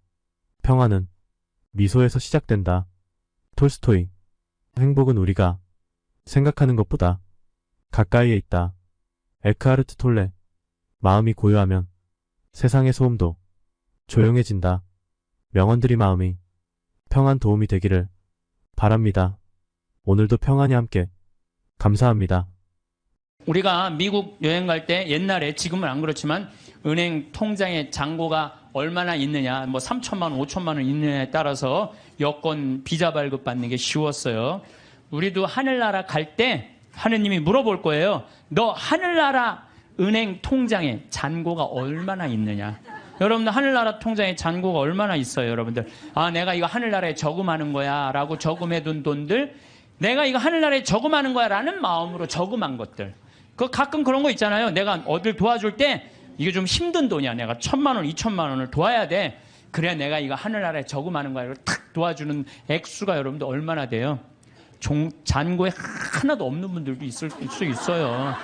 평화는 미소에서 시작된다. 톨스토이. 행복은 우리가 생각하는 것보다 가까이에 있다. 에크하르트 톨레. 마음이 고요하면 세상의 소음도 조용해진다. 명언들이 마음이 평안 도움이 되기를 바랍니다. 오늘도 평안히 함께 감사합니다. 우리가 미국 여행 갈 때 옛날에, 지금은 안 그렇지만 은행 통장에 잔고가 얼마나 있느냐, 뭐 3천만 원, 5천만 원 있느냐에 따라서 여권 비자 발급 받는 게 쉬웠어요. 우리도 하늘나라 갈 때 하느님이 물어볼 거예요. 너 하늘나라 은행 통장에 잔고가 얼마나 있느냐. 여러분들 하늘나라 통장에 잔고가 얼마나 있어요, 여러분들? 아, 내가 이거 하늘나라에 저금하는 거야 라고 저금해둔 돈들, 내가 이거 하늘나라에 저금하는 거야 라는 마음으로 저금한 것들. 그 가끔 그런 거 있잖아요. 내가 어딜 도와줄 때 이게 좀 힘든 돈이야. 내가 1,000만 원, 2,000만 원을 도와야 돼. 그래, 내가 이거 하늘나라에 저금하는 거야. 탁 도와주는 액수가 여러분들 얼마나 돼요? 잔고에 하나도 없는 분들도 있을 수 있어요.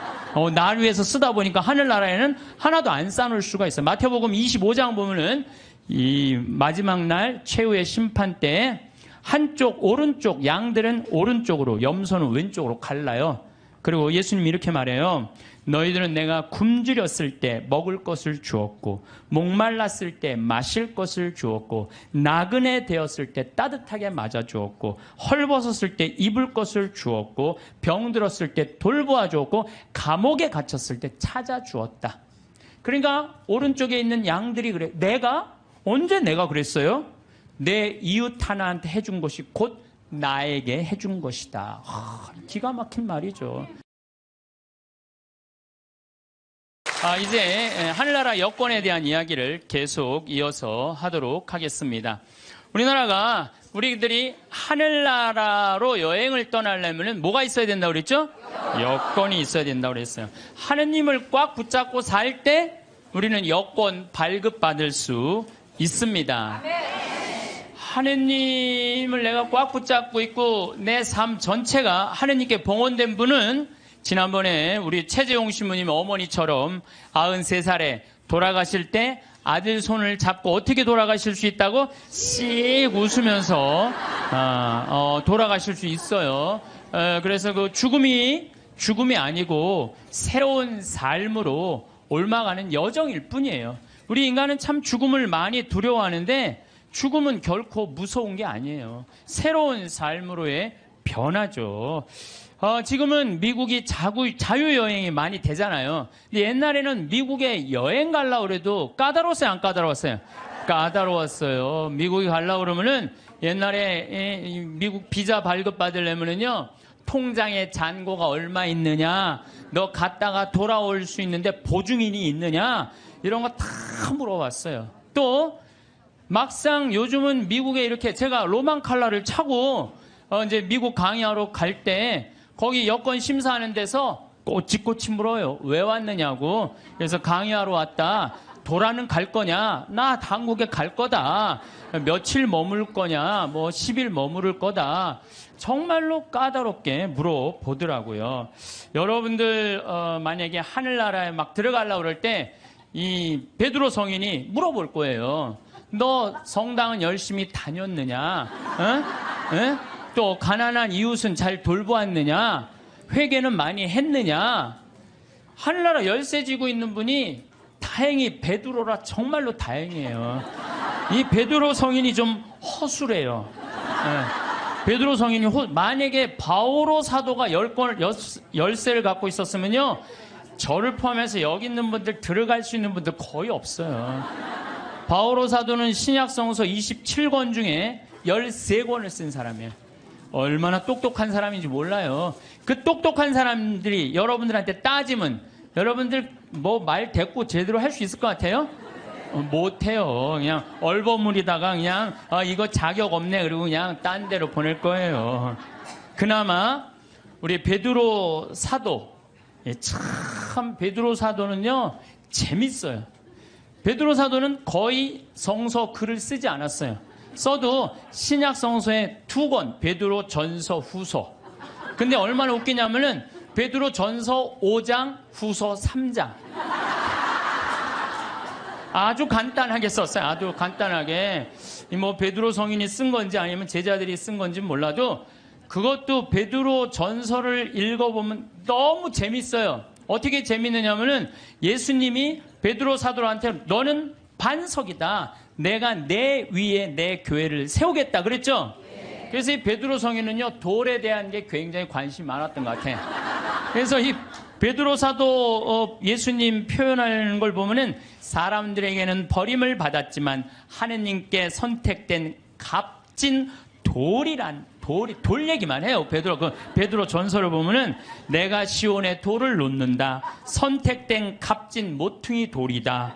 날 위해서 쓰다 보니까 하늘나라에는 하나도 안 쌓아놓을 수가 있어요. 마태복음 25장 보면은 이 마지막 날 최후의 심판 때 한쪽 오른쪽, 양들은 오른쪽으로, 염소는 왼쪽으로 갈라요. 그리고 예수님이 이렇게 말해요. 너희들은 내가 굶주렸을 때 먹을 것을 주었고, 목말랐을 때 마실 것을 주었고, 나그네 되었을 때 따뜻하게 맞아 주었고, 헐벗었을 때 입을 것을 주었고, 병들었을 때 돌보아 주었고, 감옥에 갇혔을 때 찾아 주었다. 그러니까 오른쪽에 있는 양들이 그래. 언제 내가 그랬어요? 내 이웃 하나한테 해준 것이 곧 나에게 해준 것이다. 기가 막힌 말이죠. 이제 하늘나라 여권에 대한 이야기를 계속 이어서 하도록 하겠습니다. 우리나라가, 우리들이 하늘나라로 여행을 떠나려면 뭐가 있어야 된다고 그랬죠? 여권이 있어야 된다고 그랬어요. 하느님을 꽉 붙잡고 살 때 우리는 여권 발급받을 수 있습니다. 하느님을 내가 꽉 붙잡고 있고 내 삶 전체가 하느님께 봉헌된 분은, 지난번에 우리 최재용 신부님 어머니처럼 93살에 돌아가실 때 아들 손을 잡고 어떻게 돌아가실 수 있다고 씩 웃으면서 돌아가실 수 있어요. 그래서 그 죽음이 아니고 새로운 삶으로 옮아가는 여정일 뿐이에요. 우리 인간은 참 죽음을 많이 두려워하는데 죽음은 결코 무서운 게 아니에요. 새로운 삶으로의 변화죠. 지금은 미국이 자유여행이 많이 되잖아요. 근데 옛날에는 미국에 여행 가려고 그래도 까다로웠어요, 안 까다로웠어요? 까다로웠어요. 미국에 가려고 그러면은 옛날에 미국 비자 발급 받으려면은요, 통장에 잔고가 얼마 있느냐, 너 갔다가 돌아올 수 있는데 보증인이 있느냐, 이런 거 다 물어봤어요. 또 막상 요즘은 미국에 이렇게 제가 로망 칼라를 차고 이제 미국 강의하러 갈 때 거기 여권 심사하는 데서 꼬치꼬치 물어요. 왜 왔느냐고. 그래서 강의하러 왔다. 도라는 갈 거냐? 나 한국에 갈 거다. 며칠 머물 거냐? 뭐 10일 머무를 거다. 정말로 까다롭게 물어보더라고요. 여러분들 만약에 하늘나라에 막 들어가려고 그럴 때 이 베드로 성인이 물어볼 거예요. 너 성당은 열심히 다녔느냐? 또 가난한 이웃은 잘 돌보았느냐? 회개는 많이 했느냐? 하늘나라 열쇠 쥐고 있는 분이 다행히 베드로라 정말로 다행이에요. 이 베드로 성인이 좀 허술해요. 베드로 성인이 만약에 바오로 사도가 열쇠를 갖고 있었으면요, 저를 포함해서 여기 있는 분들, 들어갈 수 있는 분들 거의 없어요. 바오로 사도는 신약성서 27권 중에 13권을 쓴 사람이에요. 얼마나 똑똑한 사람인지 몰라요. 그 똑똑한 사람들이 여러분들한테 따지면 여러분들 뭐 말 대꾸 제대로 할 수 있을 것 같아요? 못해요. 그냥 얼버무리다가 그냥 이거 자격 없네 그리고 그냥 딴 데로 보낼 거예요. 그나마 우리 베드로 사도, 참 베드로 사도는요 재밌어요. 베드로 사도는 거의 성서 글을 쓰지 않았어요. 써도 신약 성서에 2권, 베드로 전서, 후서. 근데 얼마나 웃기냐면은 베드로 전서 5장, 후서 3장. 아주 간단하게 썼어요. 아주 간단하게. 뭐 베드로 성인이 쓴 건지 아니면 제자들이 쓴 건지 몰라도 그것도 베드로 전설을 읽어보면 너무 재밌어요. 어떻게 재밌느냐면은 예수님이 베드로 사도한테 너는 반석이다. 내가 내 위에 내 교회를 세우겠다 그랬죠. 그래서 이 베드로 성인은요 돌에 대한 게 굉장히 관심이 많았던 것 같아요. 그래서 이 베드로 사도 예수님 표현하는 걸 보면은 사람들에게는 버림을 받았지만 하느님께 선택된 값진 돌이란 돌 얘기만 해요. 베드로 전설을 보면은 내가 시온에 돌을 놓는다. 선택된 값진 모퉁이 돌이다.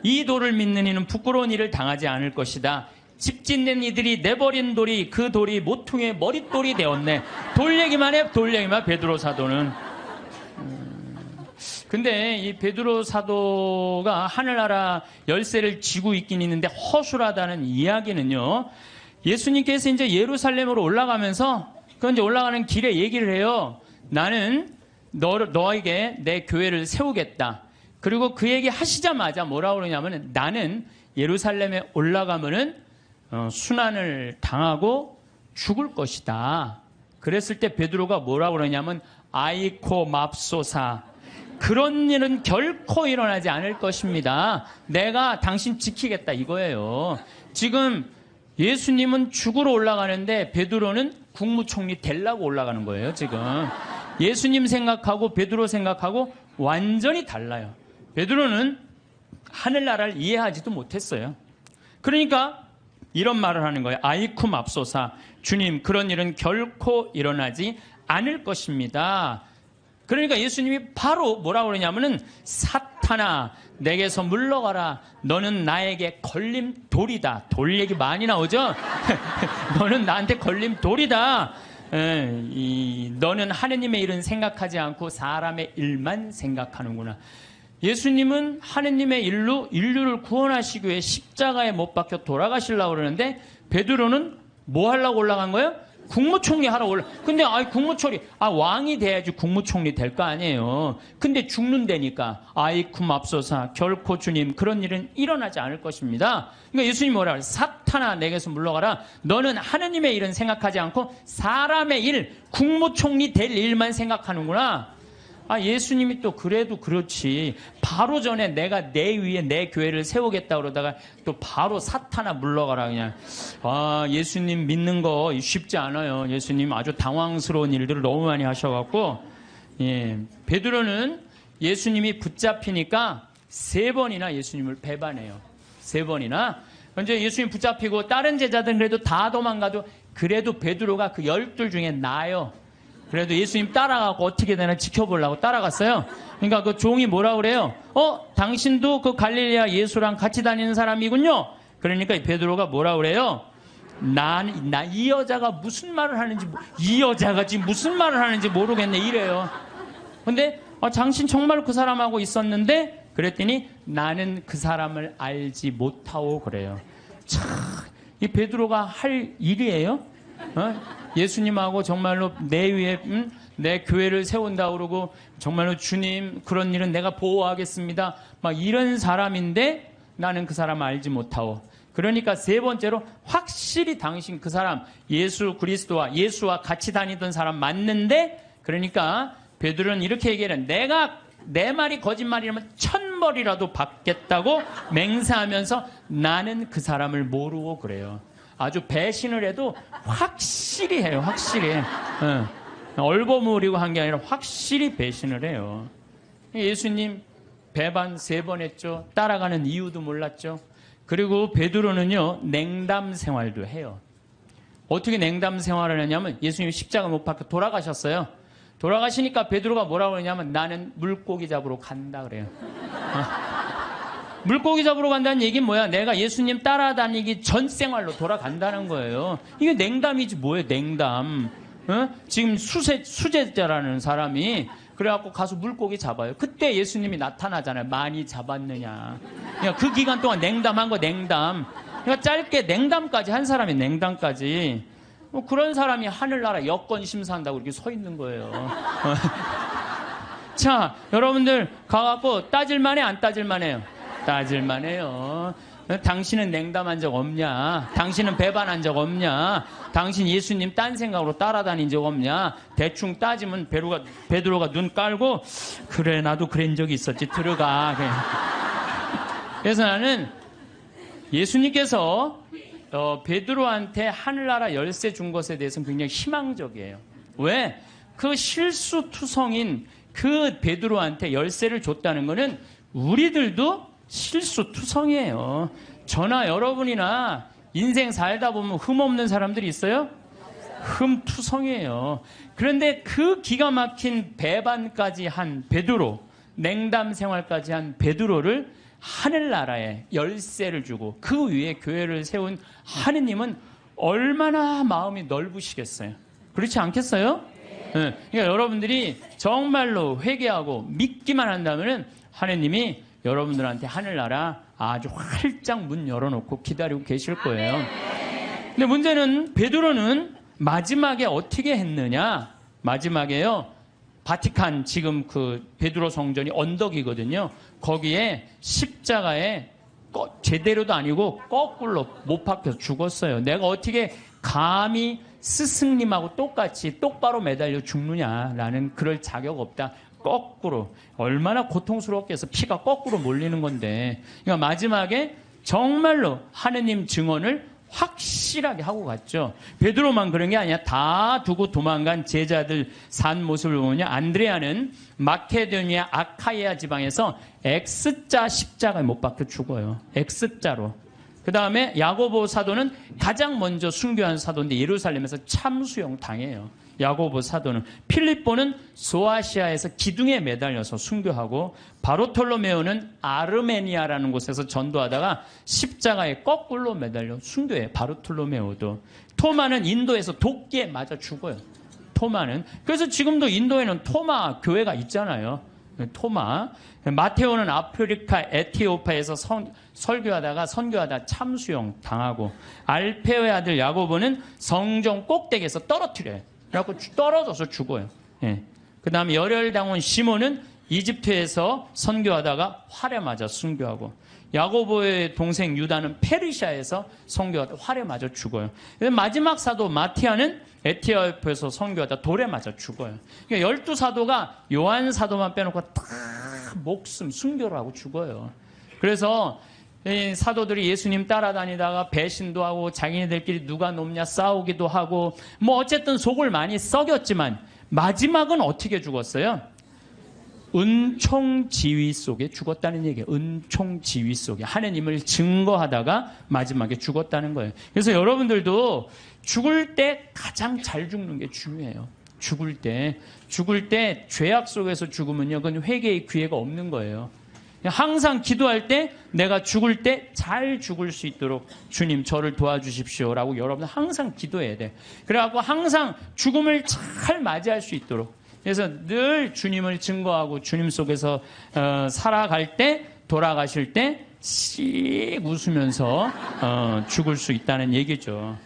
이 돌을 믿는 이는 부끄러운 일을 당하지 않을 것이다. 집 짓는 이들이 내버린 돌이 그 돌이 모퉁이의 머릿돌이 되었네. 돌 얘기만 해. 돌 얘기만 베드로 사도는. 근데 이 베드로 사도가 하늘나라 열쇠를 쥐고 있긴 있는데 허술하다는 이야기는요. 예수님께서 이제 예루살렘으로 올라가면서 그 이제 올라가는 길에 얘기를 해요. 나는 너에게 내 교회를 세우겠다. 그리고 그 얘기 하시자마자 뭐라고 그러냐면 나는 예루살렘에 올라가면은 순환을 당하고 죽을 것이다. 그랬을 때 베드로가 뭐라고 그러냐면 아이코 맙소사. 그런 일은 결코 일어나지 않을 것입니다. 내가 당신 지키겠다 이거예요. 지금 예수님은 죽으러 올라가는데 베드로는 국무총리 되려고 올라가는 거예요. 지금 예수님 생각하고 베드로 생각하고 완전히 달라요. 베드로는 하늘나라를 이해하지도 못했어요. 그러니까 이런 말을 하는 거예요. 아이쿠 맙소사. 주님, 그런 일은 결코 일어나지 않을 것입니다. 그러니까 예수님이 바로 뭐라고 그러냐면은 사탄아 내게서 물러가라. 너는 나에게 걸림돌이다. 돌 얘기 많이 나오죠? 너는 나한테 걸림돌이다. 너는 하느님의 일은 생각하지 않고 사람의 일만 생각하는구나. 예수님은 하느님의 일로 인류를 구원하시기 위해 십자가에 못 박혀 돌아가시려고 그러는데 베드로는 뭐 하려고 올라간 거예요? 국무총리 하러 근데 국무총리 왕이 돼야지 국무총리 될 거 아니에요. 근데 죽는다니까 아이쿠 맙소사. 결코 주님 그런 일은 일어나지 않을 것입니다. 그러니까 예수님이 뭐라 그래요? 사탄아 내게서 물러가라. 너는 하느님의 일은 생각하지 않고 사람의 일, 국무총리 될 일만 생각하는구나. 예수님이 또 그래도 그렇지. 바로 전에 내가 내 위에 내 교회를 세우겠다 그러다가 또 바로 사탄아 물러가라 그냥. 예수님 믿는 거 쉽지 않아요. 예수님 아주 당황스러운 일들을 너무 많이 하셔갖고 베드로는 예수님이 붙잡히니까 3번이나 예수님을 배반해요. 3번이나. 먼저 예수님 붙잡히고 다른 제자들은 그래도 다 도망가도 그래도 베드로가 그 12 중에 나아요. 그래도 예수님 따라가고 어떻게 되나 지켜보려고 따라갔어요. 그러니까 그 종이 뭐라 그래요? 당신도 그 갈릴레아 예수랑 같이 다니는 사람이군요. 그러니까 베드로가 뭐라 그래요? 이 여자가 무슨 말을 하는지, 이 여자가 지금 무슨 말을 하는지 모르겠네 이래요. 근데 당신 정말 그 사람하고 있었는데 그랬더니 나는 그 사람을 알지 못하오 그래요. 참, 이 베드로가 할 일이에요? 예수님하고 정말로 내 위에 내 교회를 세운다 그러고 정말로 주님 그런 일은 내가 보호하겠습니다. 막 이런 사람인데 나는 그 사람을 알지 못하오. 그러니까 3번째로 확실히 당신 그 사람 예수 그리스도와 예수와 같이 다니던 사람 맞는데 그러니까 베드로는 이렇게 얘기해요. 내가 내 말이 거짓말이라면 1000벌이라도 받겠다고 맹세하면서 나는 그 사람을 모르고 그래요. 아주 배신을 해도 확실히 해요. 확실히. 얼버무리고 한 게 아니라 확실히 배신을 해요. 예수님 배반 3번 했죠. 따라가는 이유도 몰랐죠. 그리고 베드로는요. 냉담 생활도 해요. 어떻게 냉담 생활을 하냐면 예수님 십자가 못 박혀 돌아가셨어요. 돌아가시니까 베드로가 뭐라고 그러냐면 나는 물고기 잡으러 간다 그래요. 물고기 잡으러 간다는 얘기는 뭐야? 내가 예수님 따라다니기 전 생활로 돌아간다는 거예요. 이게 냉담이지 뭐예요? 냉담. 지금 수제자라는 사람이 그래갖고 가서 물고기 잡아요. 그때 예수님이 나타나잖아요. 많이 잡았느냐. 그러니까 그 기간 동안 냉담한 거 냉담. 그러니까 짧게 냉담까지 한 사람이 냉담까지. 그런 사람이 하늘나라 여권 심사한다고 이렇게 서 있는 거예요. 자, 여러분들 가갖고 따질만해 안 따질만해요? 따질만해요. 당신은 냉담한 적 없냐? 당신은 배반한 적 없냐? 당신 예수님 딴 생각으로 따라다닌 적 없냐? 대충 따지면 베드로가 눈 깔고 그래 나도 그런 적이 있었지 들어가. 그래서 나는 예수님께서 베드로한테 하늘나라 열쇠 준 것에 대해서는 굉장히 희망적이에요. 왜? 그 실수투성인 그 베드로한테 열쇠를 줬다는 것은 우리들도 실수투성이에요. 저나 여러분이나 인생 살다 보면 흠 없는 사람들이 있어요? 흠투성이에요. 그런데 그 기가 막힌 배반까지 한 베드로, 냉담 생활까지 한 베드로를 하늘나라에 열쇠를 주고 그 위에 교회를 세운 하느님은 얼마나 마음이 넓으시겠어요? 그렇지 않겠어요? 네. 그러니까 여러분들이 정말로 회개하고 믿기만 한다면 하느님이 여러분들한테 하늘나라 아주 활짝 문 열어놓고 기다리고 계실 거예요. 근데 문제는 베드로는 마지막에 어떻게 했느냐? 마지막에요. 바티칸 지금 그 베드로 성전이 언덕이거든요. 거기에 십자가에 제대로도 아니고 거꾸로 못 박혀서 죽었어요. 내가 어떻게 감히 스승님하고 똑같이 똑바로 매달려 죽느냐라는 그럴 자격 없다. 거꾸로 얼마나 고통스럽게 해서 피가 거꾸로 몰리는 건데 그러니까 마지막에 정말로 하느님 증언을 확실하게 하고 갔죠. 베드로만 그런 게 아니야. 다 두고 도망간 제자들 산 모습을 보면 안드레아는 마케도니아 아카이아 지방에서 X자 십자가에 못 박혀 죽어요. X자로. 그 다음에 야고보 사도는 가장 먼저 순교한 사도인데 예루살렘에서 참수형 당해요. 야고보 사도는. 필립보는 소아시아에서 기둥에 매달려서 순교하고 바르톨로메오는 아르메니아라는 곳에서 전도하다가 십자가에 거꾸로 매달려 순교해요. 바르톨로메오도. 토마는 인도에서 도끼에 맞아 죽어요. 토마는. 그래서 지금도 인도에는 토마 교회가 있잖아요. 토마. 마테오는 아프리카 에티오피아에서 선교하다 참수형 당하고 알페오의 아들 야고보는 성전 꼭대기에서 떨어뜨려요. 그래갖고 떨어져서 죽어요. 예. 그 다음에 열혈당원 시몬은 이집트에서 선교하다가 활에 맞아 순교하고 야고보의 동생 유다는 페르시아에서 선교하다 활에 맞아 죽어요. 마지막 사도 마티아는 에티오피아에서 선교하다 돌에 맞아 죽어요. 그러니까 12사도가 요한 사도만 빼놓고 다 목숨 순교를 하고 죽어요. 그래서 사도들이 예수님 따라다니다가 배신도 하고 자기네들끼리 누가 높냐 싸우기도 하고 뭐 어쨌든 속을 많이 썩였지만 마지막은 어떻게 죽었어요? 은총지휘 속에 죽었다는 얘기예요. 은총지휘 속에 하느님을 증거하다가 마지막에 죽었다는 거예요. 그래서 여러분들도 죽을 때 가장 잘 죽는 게 중요해요. 죽을 때 죄악 속에서 죽으면요, 그건 회개의 기회가 없는 거예요. 항상 기도할 때 내가 죽을 때 잘 죽을 수 있도록 주님 저를 도와주십시오라고 여러분 항상 기도해야 돼. 그래갖고 항상 죽음을 잘 맞이할 수 있도록. 그래서 늘 주님을 증거하고 주님 속에서 살아갈 때 돌아가실 때 씩 웃으면서 죽을 수 있다는 얘기죠.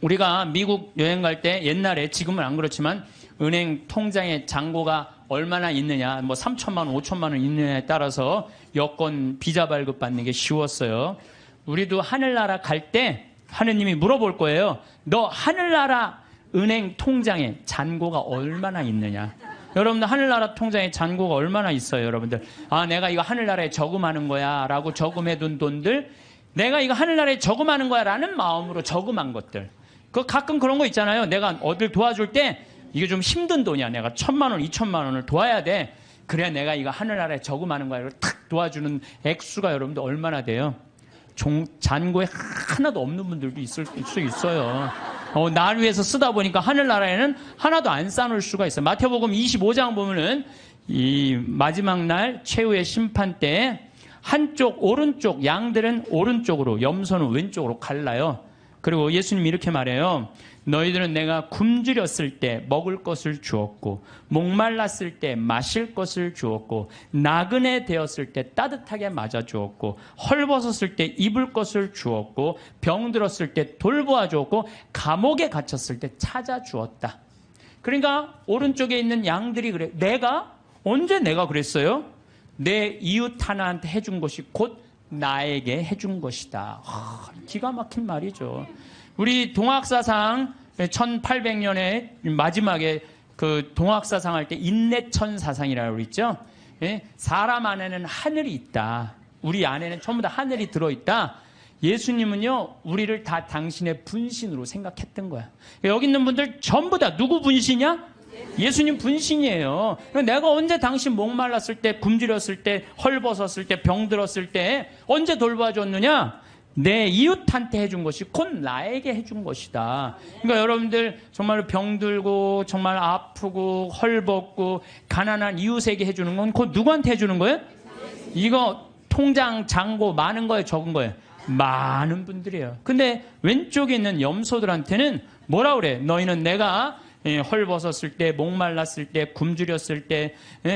우리가 미국 여행 갈 때 옛날에 지금은 안 그렇지만 은행 통장에 잔고가 얼마나 있느냐, 뭐 3천만 원, 5천만 원 있느냐에 따라서 여권 비자 발급 받는 게 쉬웠어요. 우리도 하늘나라 갈 때 하느님이 물어볼 거예요. 너 하늘나라 은행 통장에 잔고가 얼마나 있느냐? 여러분들 하늘나라 통장에 잔고가 얼마나 있어요, 여러분들? 아, 내가 이거 하늘나라에 저금하는 거야 라고 저금해둔 돈들, 내가 이거 하늘나라에 저금하는 거야 라는 마음으로 저금한 것들. 그 가끔 그런 거 있잖아요. 내가 어딜 도와줄 때 이게 좀 힘든 돈이야. 내가 1,000만 원, 2,000만 원을 도와야 돼. 그래야 내가 이거 하늘나라에 저금하는 거야. 탁 도와주는 액수가 여러분들 얼마나 돼요? 잔고에 하나도 없는 분들도 있을 수 있어요. 날 위해서 쓰다 보니까 하늘나라에는 하나도 안 쌓아놓을 수가 있어요. 마태복음 25장 보면은 이 마지막 날 최후의 심판 때 한쪽 오른쪽 양들은 오른쪽으로 염소는 왼쪽으로 갈라요. 그리고 예수님이 이렇게 말해요. 너희들은 내가 굶주렸을 때 먹을 것을 주었고 목말랐을 때 마실 것을 주었고 나그네 되었을 때 따뜻하게 맞아 주었고 헐벗었을 때 입을 것을 주었고 병들었을 때 돌보아 주었고 감옥에 갇혔을 때 찾아 주었다. 그러니까 오른쪽에 있는 양들이 그래. 언제 내가 그랬어요? 내 이웃 하나한테 해준 것이 곧 나에게 해준 것이다. 기가 막힌 말이죠. 우리 동학사상 1800년에 마지막에 그 동학사상 할 때 인내천 사상이라고 그랬죠. 예? 사람 안에는 하늘이 있다. 우리 안에는 전부 다 하늘이 들어있다. 예수님은요, 우리를 다 당신의 분신으로 생각했던 거야. 여기 있는 분들 전부 다 누구 분신이야? 예수님 분신이에요. 내가 언제 당신 목말랐을 때, 굶주렸을 때, 헐벗었을 때, 병들었을 때 언제 돌봐줬느냐? 내 이웃한테 해준 것이 곧 나에게 해준 것이다. 그러니까 여러분들 정말 병들고 정말 아프고 헐벗고 가난한 이웃에게 해주는 건 곧 누구한테 해주는 거예요? 이거 통장 잔고 많은 거예요, 적은 거예요? 많은 분들이에요. 근데 왼쪽에 있는 염소들한테는 뭐라 그래? 너희는 내가 헐벗었을 때, 목말랐을 때, 굶주렸을 때,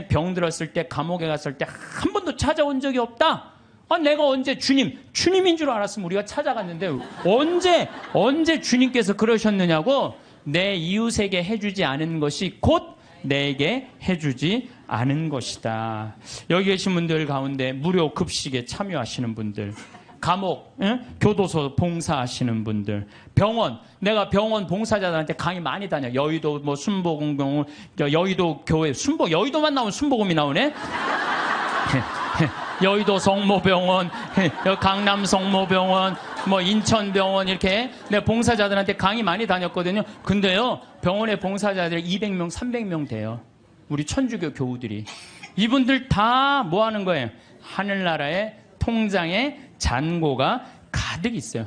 병들었을 때, 감옥에 갔을 때 한 번도 찾아온 적이 없다. 내가 언제 주님인 줄 알았으면 우리가 찾아갔는데 언제 주님께서 그러셨느냐고. 내 이웃에게 해주지 않은 것이 곧 내게 해주지 않은 것이다. 여기 계신 분들 가운데 무료 급식에 참여하시는 분들, 감옥, 교도소 봉사하시는 분들, 병원, 내가 병원 봉사자들한테 강의 많이 다녀. 여의도 뭐 순복음병원, 여의도 교회, 여의도만 나오면 순복음이 나오네. 여의도 성모병원, 강남 성모병원, 뭐 인천병원 이렇게 내가 봉사자들한테 강의 많이 다녔거든요. 근데요, 병원에 봉사자들이 200명, 300명 돼요. 우리 천주교 교우들이. 이분들 다 뭐 하는 거예요? 하늘나라의 통장에 잔고가 가득 있어요.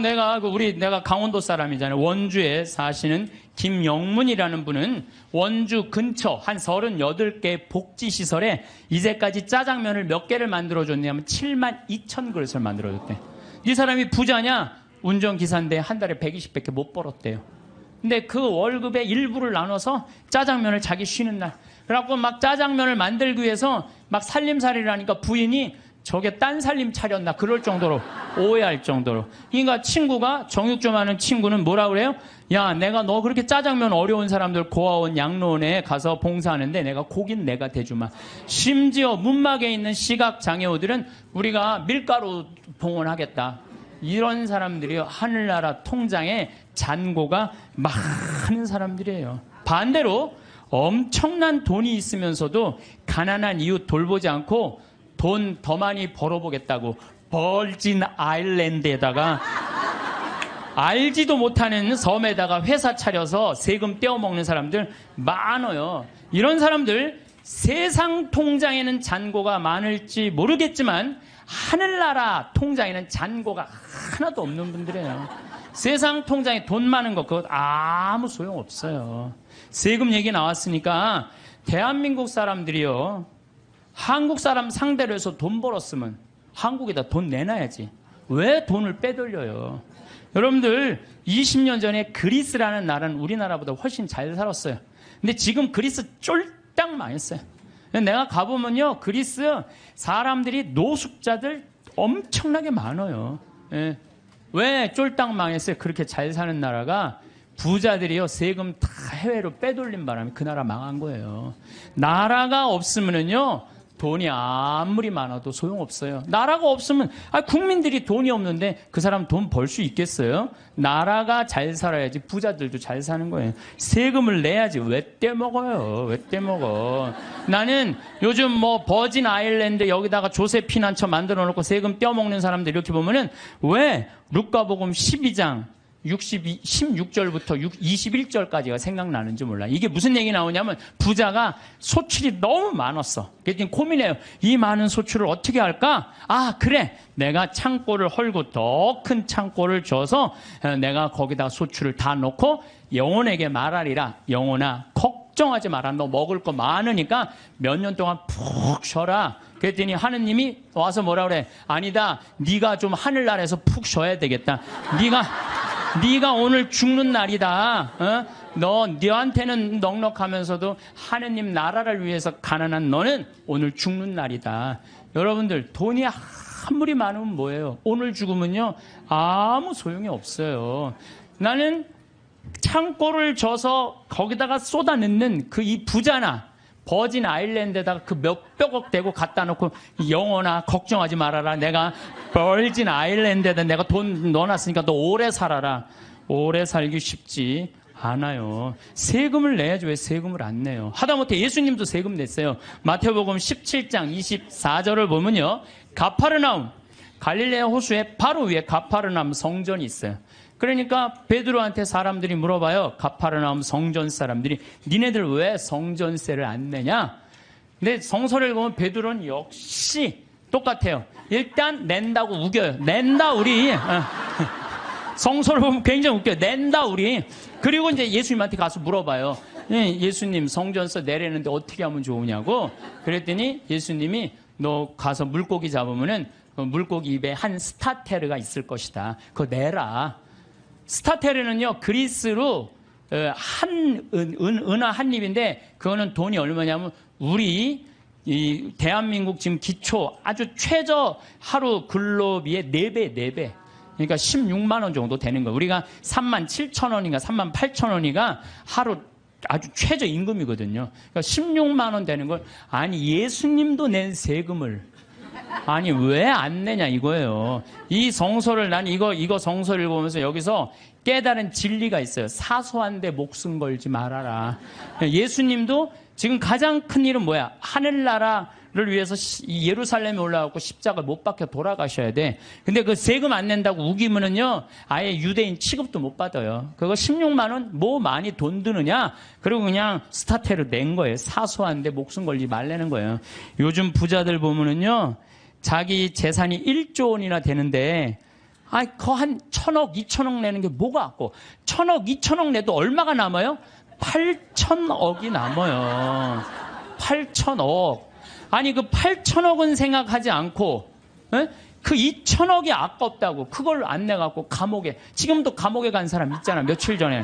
내가 강원도 사람이잖아요. 원주에 사시는 김영문이라는 분은 원주 근처 한 38개 복지시설에 이제까지 짜장면을 몇 개를 만들어줬냐면 7만 2천 그릇을 만들어줬대. 이 사람이 부자냐? 운전기사인데 한 달에 120밖에 못 벌었대요. 근데 그 월급의 일부를 나눠서 짜장면을 자기 쉬는 날, 그래갖고 막 짜장면을 만들기 위해서 막 살림살이를 하니까 부인이 저게 딴 살림 차렸나 그럴 정도로 오해할 정도로. 그러니까 친구가, 정육 좀 하는 친구는 뭐라 그래요? 야, 내가 너 그렇게 짜장면 어려운 사람들 고아원 양로원에 가서 봉사하는데 내가 고긴 내가 대주마. 심지어 문막에 있는 시각장애우들은 우리가 밀가루 봉헌하겠다. 이런 사람들이 하늘나라 통장에 잔고가 많은 사람들이에요. 반대로 엄청난 돈이 있으면서도 가난한 이웃 돌보지 않고 돈 더 많이 벌어보겠다고 벌진 아일랜드에다가 알지도 못하는 섬에다가 회사 차려서 세금 떼어먹는 사람들 많아요. 이런 사람들 세상 통장에는 잔고가 많을지 모르겠지만 하늘나라 통장에는 잔고가 하나도 없는 분들이에요. 세상 통장에 돈 많은 거 그것 아무 소용없어요. 세금 얘기 나왔으니까 대한민국 사람들이요, 한국 사람 상대로 해서 돈 벌었으면 한국에다 돈 내놔야지. 왜 돈을 빼돌려요? 여러분들 20년 전에 그리스라는 나라는 우리나라보다 훨씬 잘 살았어요. 근데 지금 그리스 쫄딱 망했어요. 내가 가보면요, 그리스 사람들이 노숙자들 엄청나게 많아요. 예. 왜 쫄딱 망했어요? 그렇게 잘 사는 나라가 부자들이요 세금 다 해외로 빼돌린 바람에 그 나라 망한 거예요. 나라가 없으면은요 돈이 아무리 많아도 소용없어요. 나라가 없으면 국민들이 돈이 없는데 그 사람 돈 벌 수 있겠어요? 나라가 잘 살아야지 부자들도 잘 사는 거예요. 세금을 내야지. 왜 떼먹어요? 왜 떼먹어? 나는 요즘 뭐 버진 아일랜드 여기다가 조세 피난처 만들어 놓고 세금 떼어먹는 사람들 이렇게 보면은 왜 루카복음 12장 16절부터 21절까지가 생각나는지 몰라. 이게 무슨 얘기 나오냐면 부자가 소출이 너무 많았어. 그랬더니 고민해요. 이 많은 소출을 어떻게 할까? 그래. 내가 창고를 헐고 더 큰 창고를 줘서 내가 거기다 소출을 다 넣고 영혼에게 말하리라. 영혼아, 걱정하지 마라. 너 먹을 거 많으니까 몇 년 동안 푹 쉬어라. 그랬더니 하느님이 와서 뭐라 그래? 아니다. 네가 좀 하늘나라에서 푹 쉬어야 되겠다. 네가 오늘 죽는 날이다. 너한테는 넉넉하면서도 하느님 나라를 위해서 가난한 너는 오늘 죽는 날이다. 여러분들 돈이 아무리 많으면 뭐예요? 오늘 죽으면요 아무 소용이 없어요. 나는 창고를 져서 거기다가 쏟아넣는 그 이 부자나 버진 아일랜드에다가 그 몇백억 대고 갖다 놓고 영원아 걱정하지 말아라. 내가 버진 아일랜드에다 내가 돈 넣어놨으니까 너 오래 살아라. 오래 살기 쉽지 않아요. 세금을 내야지 왜 세금을 안 내요? 하다못해 예수님도 세금 냈어요. 마태복음 17장 24절을 보면요. 가파르나움, 갈릴레아 호수의 바로 위에 가파르나움 성전이 있어요. 그러니까 베드로한테 사람들이 물어봐요. 가파르나움 성전 사람들이 니네들 왜 성전세를 안 내냐? 근데 성서를 보면 베드로는 역시 똑같아요. 일단 낸다고 우겨요. 낸다 우리. 성서를 보면 굉장히 웃겨요. 낸다 우리. 그리고 이제 예수님한테 가서 물어봐요. 예수님 성전세 내려는데 어떻게 하면 좋으냐고. 그랬더니 예수님이 너 가서 물고기 잡으면은 물고기 입에 한 스타테르가 있을 것이다. 그거 내라. 스타테르는요, 그리스로 은하 한 입인데, 그거는 돈이 얼마냐면, 우리, 이, 대한민국 지금 기초 아주 최저 하루 근로비의 4배. 그러니까 16만원 정도 되는 거예요. 우리가 37,000원인가 38,000원이가 하루 아주 최저 임금이거든요. 그러니까 16만원 되는 걸, 아니, 예수님도 낸 세금을, 아니 왜 안 내냐 이거예요. 이 성서를 난 이거 성서를 보면서 여기서 깨달은 진리가 있어요. 사소한데 목숨 걸지 말아라. 예수님도 지금 가장 큰 일은 뭐야? 하늘나라를 위해서 예루살렘에 올라가고 십자가 못 박혀 돌아가셔야 돼. 근데 그 세금 안 낸다고 우기면은요, 아예 유대인 취급도 못 받아요. 그거 16만 원 뭐 많이 돈 드느냐? 그리고 그냥 스타테로 낸 거예요. 사소한데 목숨 걸지 말라는 거예요. 요즘 부자들 보면은요, 자기 재산이 1조 원이나 되는데, 그 한 1,000억, 2,000억 내는 게 뭐가 아까워. 1,000억, 2,000억 내도 얼마가 남아요? 8,000억이 남아요. 8,000억. 아니, 그 8,000억은 생각하지 않고, 에? 그 2,000억이 아깝다고, 그걸 안 내갖고 감옥에, 지금도 감옥에 간 사람 있잖아, 며칠 전에.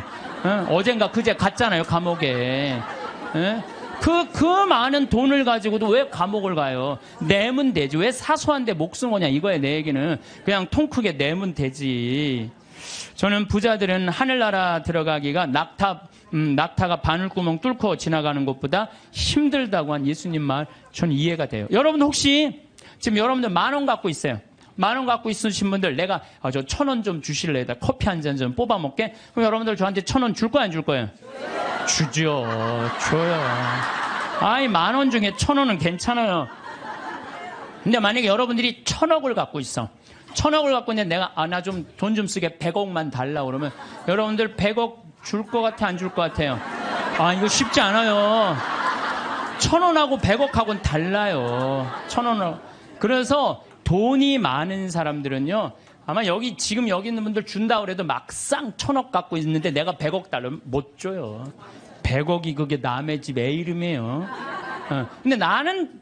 어젠가 그제 갔잖아요, 감옥에. 그 많은 돈을 가지고도 왜 감옥을 가요? 내면 되지. 왜 사소한데 목숨 거냐 이거야. 내 얘기는 그냥 통 크게 내면 되지. 저는 부자들은 하늘나라 들어가기가 낙타가 바늘구멍 뚫고 지나가는 것보다 힘들다고 한 예수님 말 전 이해가 돼요. 여러분 혹시 지금 여러분들 10,000원 갖고 있어요. 10,000원 갖고 있으신 분들, 내가 저 1,000원 좀 주실래요? 커피 한 잔 좀 뽑아 먹게. 그럼 여러분들 저한테 1,000원 줄 거야 안 줄 거예요? 주죠. 줘요. 아이, 10,000원 중에 1,000원은 괜찮아요. 근데 만약에 여러분들이 1,000억을 갖고 있어. 1,000억을 갖고 있는데 내가, 나 좀 돈 좀 쓰게 100억만 달라 그러면 여러분들 100억 줄 것 같아, 안 줄 것 같아요? 이거 쉽지 않아요. 1,000원하고 100억하고는 달라요. 1,000원하고. 그래서 돈이 많은 사람들은요, 아마 지금 여기 있는 분들 준다 그래도 막상 1,000억 갖고 있는데 내가 100억 달라면 못 줘요. 100억이 그게 남의 집 애 이름이에요. 근데 나는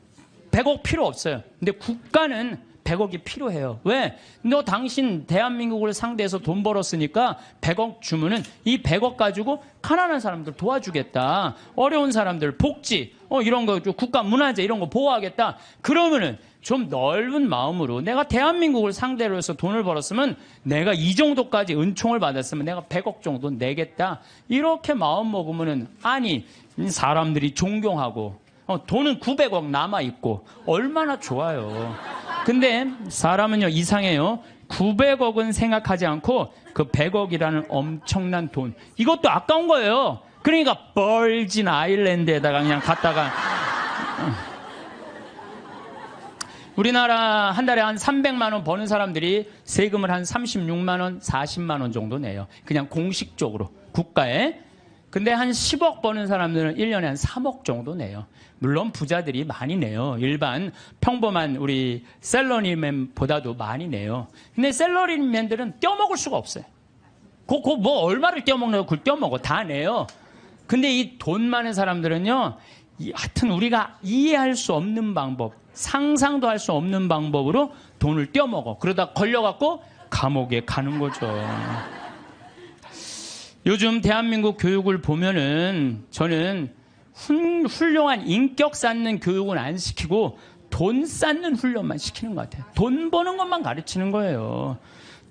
100억 필요 없어요. 근데 국가는 100억이 필요해요. 왜? 너 당신 대한민국을 상대해서 돈 벌었으니까 100억 주면은 이 100억 가지고 가난한 사람들 도와주겠다. 어려운 사람들 복지, 이런 거 국가 문화재 이런 거 보호하겠다. 그러면은 좀 넓은 마음으로 내가 대한민국을 상대로 해서 돈을 벌었으면 내가 이 정도까지 은총을 받았으면 내가 100억 정도 내겠다. 이렇게 마음 먹으면은, 아니, 사람들이 존경하고, 돈은 900억 남아있고, 얼마나 좋아요. 근데 사람은요, 이상해요. 900억은 생각하지 않고 그 100억이라는 엄청난 돈. 이것도 아까운 거예요. 그러니까 버진 아일랜드에다가 그냥 갔다가, 우리나라 한 달에 한 300만 원 버는 사람들이 세금을 한 36만 원, 40만 원 정도 내요. 그냥 공식적으로 국가에. 근데 한 10억 버는 사람들은 1년에 한 3억 정도 내요. 물론 부자들이 많이 내요. 일반 평범한 우리 셀러리맨보다도 많이 내요. 근데 셀러리맨들은 떼어먹을 수가 없어요. 뭐 얼마를 떼어먹냐고 그걸 떼어먹어. 다 내요. 근데 이 돈 많은 사람들은요, 하여튼 우리가 이해할 수 없는 방법, 상상도 할 수 없는 방법으로 돈을 떼어먹어. 그러다 걸려갖고 감옥에 가는 거죠. 요즘 대한민국 교육을 보면은 저는 훌륭한 인격 쌓는 교육은 안 시키고 돈 쌓는 훈련만 시키는 것 같아요. 돈 버는 것만 가르치는 거예요.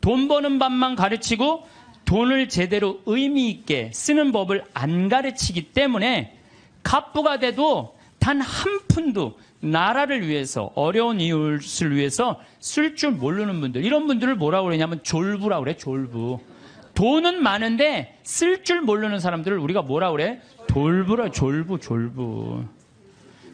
돈 버는 법만 가르치고 돈을 제대로 의미 있게 쓰는 법을 안 가르치기 때문에 갑부가 돼도 단 한 푼도 나라를 위해서, 어려운 이웃을 위해서 쓸 줄 모르는 분들, 이런 분들을 뭐라고 그러냐면 졸부라고 그래. 졸부. 돈은 많은데 쓸 줄 모르는 사람들을 우리가 뭐라고 그래? 졸부라. 졸부.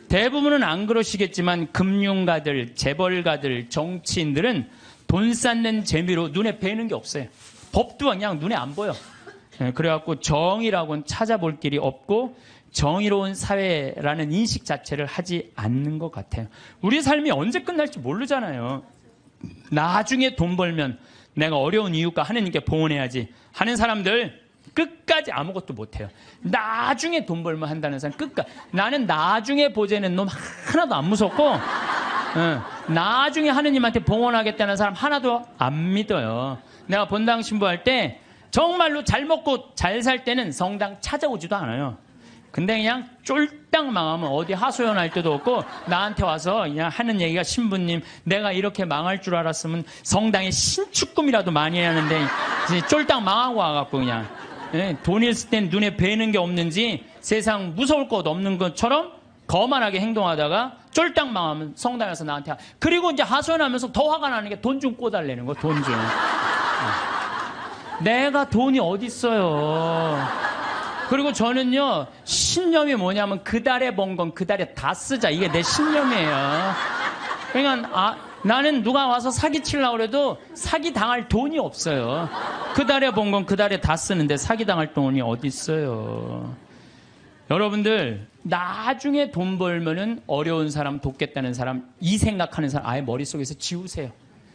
대부분은 안 그러시겠지만 금융가들, 재벌가들, 정치인들은 돈 쌓는 재미로 눈에 뵈는 게 없어요. 법도 그냥 눈에 안 보여. 그래갖고 정의라고는 찾아볼 길이 없고 정의로운 사회라는 인식 자체를 하지 않는 것 같아요. 우리 삶이 언제 끝날지 모르잖아요. 나중에 돈 벌면 내가 어려운 이웃과 하느님께 봉헌해야지 하는 사람들 끝까지 아무것도 못해요. 나중에 돈 벌면 한다는 사람 끝까지. 나는 나중에 보자는 놈 하나도 안 무섭고 나중에 하느님한테 봉헌하겠다는 사람 하나도 안 믿어요. 내가 본당 신부할 때 정말로 잘 먹고 잘 살 때는 성당 찾아오지도 않아요. 근데 그냥 쫄딱 망하면 어디 하소연할 때도 없고 나한테 와서 그냥 하는 얘기가, 신부님 내가 이렇게 망할 줄 알았으면 성당에 신축금이라도 많이 해야 하는데 쫄딱 망하고 와갖고 그냥 돈 있을 땐 눈에 뵈는 게 없는지 세상 무서울 것 없는 것처럼 거만하게 행동하다가 쫄딱 망하면 성당에서 나한테 그리고 이제 하소연하면서 더 화가 나는 게 돈 좀 꿔달라는 거. 돈 좀. 내가 돈이 어딨어요. 그리고 저는요, 신념이 뭐냐면 그 달에 번 건 그 달에 다 쓰자. 이게 내 신념이에요. 그러니까 나는 누가 와서 사기 치려고 그래도 사기 당할 돈이 없어요. 그 달에 번 건 그 달에 다 쓰는데 사기 당할 돈이 어디 있어요. 여러분들 나중에 돈 벌면은 어려운 사람 돕겠다는 사람, 이 생각하는 사람 아예 머릿속에서 지우세요.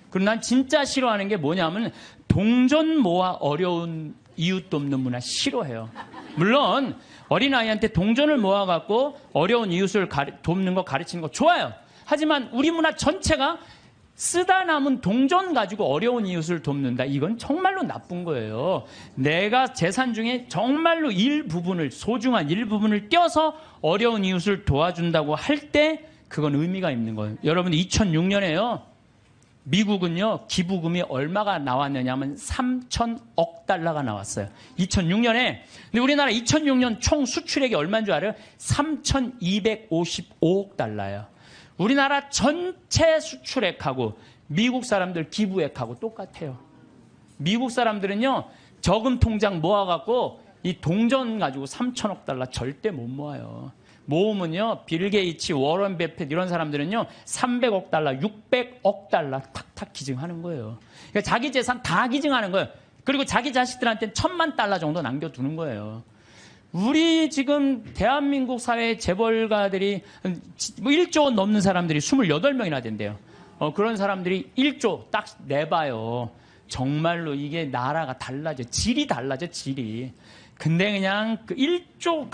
그리고 난 진짜 싫어하는 게 뭐냐면 동전 모아 어려운 이웃 돕는 문화 싫어해요. 물론 어린아이한테 동전을 모아갖고 어려운 이웃을 돕는 거 가르치는 거 좋아요. 하지만 우리 문화 전체가 쓰다 남은 동전 가지고 어려운 이웃을 돕는다. 이건 정말로 나쁜 거예요. 내가 재산 중에 정말로 일부분을, 소중한 일부분을 떼어서 어려운 이웃을 도와준다고 할 때 그건 의미가 있는 거예요. 여러분 2006년에요. 미국은요, 기부금이 얼마가 나왔느냐 하면 3,000억 달러가 나왔어요. 2006년에. 근데 우리나라 2006년 총 수출액이 얼마인 줄 알아요? 3,255억 달러예요. 우리나라 전체 수출액하고 미국 사람들 기부액하고 똑같아요. 미국 사람들은요, 저금 통장 모아갖고 이 동전 가지고 3,000억 달러 절대 못 모아요. 모으면요, 빌 게이츠, 워런 베핏 이런 사람들은요 300억 달러, 600억 달러 탁탁 기증하는 거예요. 그러니까 자기 재산 다 기증하는 거예요. 그리고 자기 자식들한테는 1,000만 달러 정도 남겨두는 거예요. 우리 지금 대한민국 사회 재벌가들이 뭐 1조 원 넘는 사람들이 28명이나 된대요. 그런 사람들이 1조 딱 내봐요. 정말로 이게 나라가 달라져. 질이 달라져, 질이. 근데 그냥 그 1조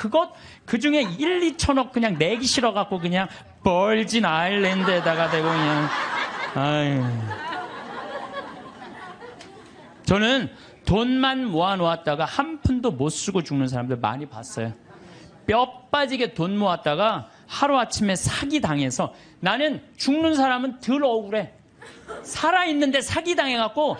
그 중에 1, 2천억 그냥 내기 싫어갖고 그냥 벌진 아일랜드에다가 대고 그냥 아유. 저는 돈만 모아놓았다가 한 푼도 못 쓰고 죽는 사람들 많이 봤어요. 뼈 빠지게 돈 모았다가 하루아침에 사기 당해서 나는 죽는 사람은 덜 억울해. 살아있는데 사기당해갖고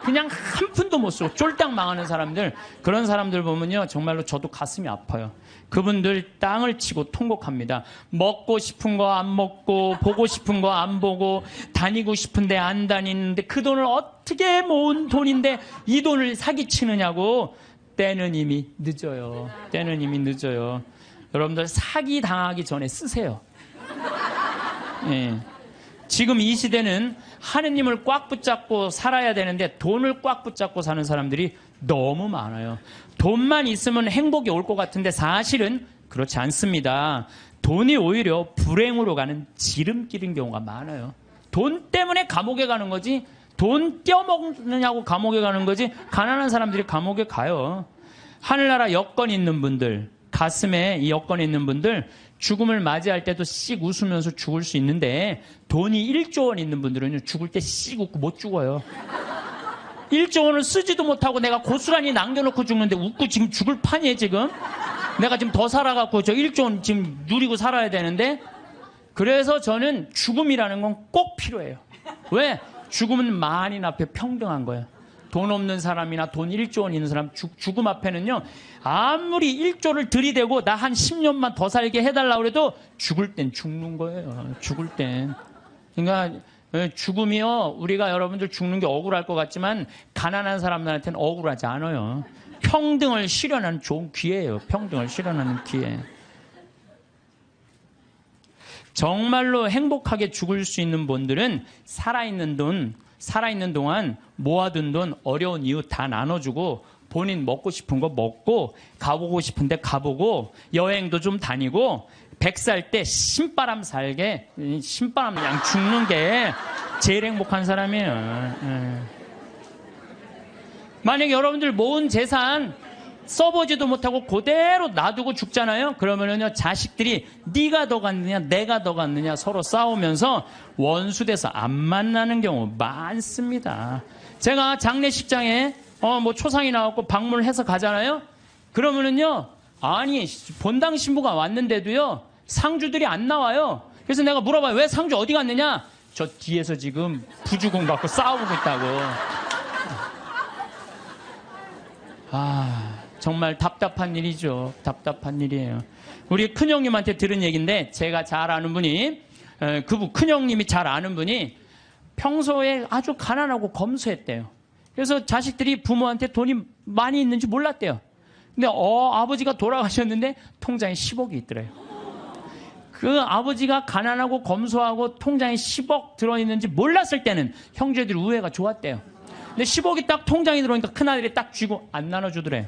그냥 한 푼도 못 쓰고 쫄딱 망하는 사람들, 그런 사람들 보면요 정말로 저도 가슴이 아파요. 그분들 땅을 치고 통곡합니다. 먹고 싶은 거 안 먹고, 보고 싶은 거 안 보고, 다니고 싶은데 안 다니는데 그 돈을 어떻게 모은 돈인데 이 돈을 사기치느냐고. 때는 이미 늦어요. 때는 이미 늦어요. 여러분들 사기 당하기 전에 쓰세요. 예. 지금 이 시대는 하느님을 꽉 붙잡고 살아야 되는데 돈을 꽉 붙잡고 사는 사람들이 너무 많아요. 돈만 있으면 행복이 올 것 같은데 사실은 그렇지 않습니다. 돈이 오히려 불행으로 가는 지름길인 경우가 많아요. 돈 때문에 감옥에 가는 거지, 돈 떼어먹느냐고 감옥에 가는 거지, 가난한 사람들이 감옥에 가요. 하늘나라 여건 있는 분들, 가슴에 이 여건 있는 분들 죽음을 맞이할 때도 씩 웃으면서 죽을 수 있는데, 돈이 1조 원 있는 분들은 죽을 때 씩 웃고 못 죽어요. 1조 원을 쓰지도 못하고 내가 고스란히 남겨놓고 죽는데 웃고 지금 죽을 판이에요. 지금 내가 지금 더 살아갖고 저 1조 원 지금 누리고 살아야 되는데. 그래서 저는 죽음이라는 건 꼭 필요해요. 왜? 죽음은 만인 앞에 평등한 거예요. 돈 없는 사람이나 돈 1조 원 있는 사람 죽음 앞에는요, 아무리 1조를 들이대고 나 한 10년만 더 살게 해달라고 해도 죽을 땐 죽는 거예요. 죽을 땐. 그러니까 죽음이요, 우리가 여러분들 죽는 게 억울할 것 같지만 가난한 사람들한테는 억울하지 않아요. 평등을 실현하는 좋은 기회예요. 평등을 실현하는 기회. 정말로 행복하게 죽을 수 있는 분들은 살아있는 동안 모아둔 돈 어려운 이유 다 나눠주고 본인 먹고 싶은 거 먹고 가보고 싶은데 가보고 여행도 좀 다니고 100살 때 신바람 살게 신바람 그냥 죽는 게 제일 행복한 사람이에요. 만약에 여러분들 모은 재산 써보지도 못하고 그대로 놔두고 죽잖아요. 그러면은요, 자식들이 네가 더 갔느냐 내가 더 갔느냐 서로 싸우면서 원수돼서 안 만나는 경우 많습니다. 제가 장례식장에 뭐 초상이 나왔고 방문을 해서 가잖아요. 그러면은요, 아니 본당 신부가 왔는데도요 상주들이 안 나와요. 그래서 내가 물어봐요. 왜 상주 어디 갔느냐? 저 뒤에서 지금 부주공 갖고 싸우고 있다고. 정말 답답한 일이죠. 답답한 일이에요. 우리 큰형님한테 들은 얘기인데 제가 잘 아는 분이 큰형님이 잘 아는 분이 평소에 아주 가난하고 검소했대요. 그래서 자식들이 부모한테 돈이 많이 있는지 몰랐대요. 근데 아버지가 돌아가셨는데 통장에 10억이 있더래요. 그 아버지가 가난하고 검소하고 통장에 10억 들어있는지 몰랐을 때는 형제들이 우애가 좋았대요. 근데 10억이 딱 통장에 들어오니까 큰아들이 딱 쥐고 안 나눠주더래.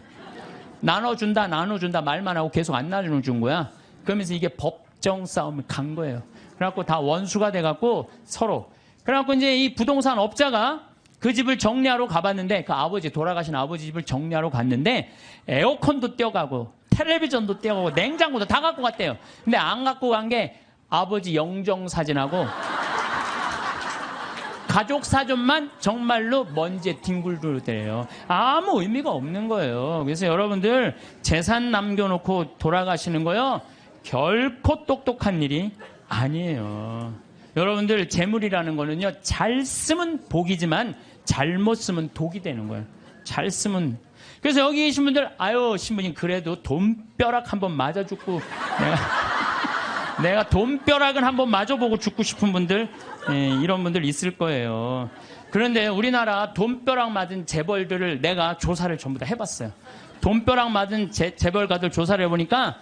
나눠준다 말만 하고 계속 안 나눠준 거야. 그러면서 이게 법정 싸움이 간 거예요. 그래갖고 다 원수가 돼갖고 서로. 그래갖고 이제 이 부동산 업자가 그 집을 정리하러 가봤는데 그 아버지, 돌아가신 아버지 집을 정리하러 갔는데 에어컨도 떼어가고 텔레비전도 떼어가고 냉장고도 다 갖고 갔대요. 근데 안 갖고 간 게 아버지 영정사진하고 가족 사전만 정말로 먼지에 뒹굴더래요. 아무 의미가 없는 거예요. 그래서 여러분들 재산 남겨놓고 돌아가시는 거요, 결코 똑똑한 일이 아니에요. 여러분들 재물이라는 거는요, 잘 쓰면 복이지만 잘못 쓰면 독이 되는 거예요. 잘 쓰면. 그래서 여기 계신 분들, 아유 신부님 그래도 돈벼락 한번 맞아 죽고 내가 돈벼락은 한번 맞아보고 죽고 싶은 분들, 이런 분들 있을 거예요. 그런데 우리나라 돈벼락 맞은 재벌들을 내가 조사를 전부 다 해봤어요. 돈벼락 맞은 재벌가들 조사를 해보니까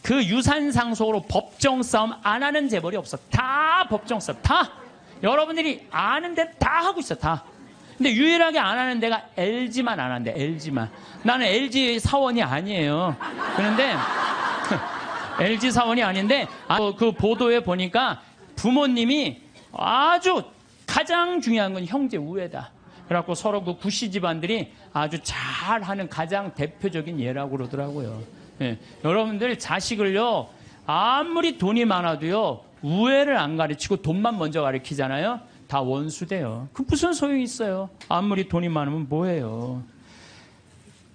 그 유산상속으로 법정 싸움 안 하는 재벌이 없어. 다 법정 싸움. 다. 여러분들이 아는데 다 하고 있어. 다. 근데 유일하게 안 하는 데가 LG만 안 한대. LG만. 나는 LG 사원이 아니에요. 그런데 LG 사원이 아닌데 그 보도에 보니까 부모님이 아주 가장 중요한 건 형제 우애다. 그래갖고 서로 그 구씨 집안들이 아주 잘하는 가장 대표적인 예라고 그러더라고요. 여러분들 자식을요, 아무리 돈이 많아도요 우애를 안 가르치고 돈만 먼저 가르치잖아요. 다 원수돼요. 그 무슨 소용이 있어요. 아무리 돈이 많으면 뭐해요.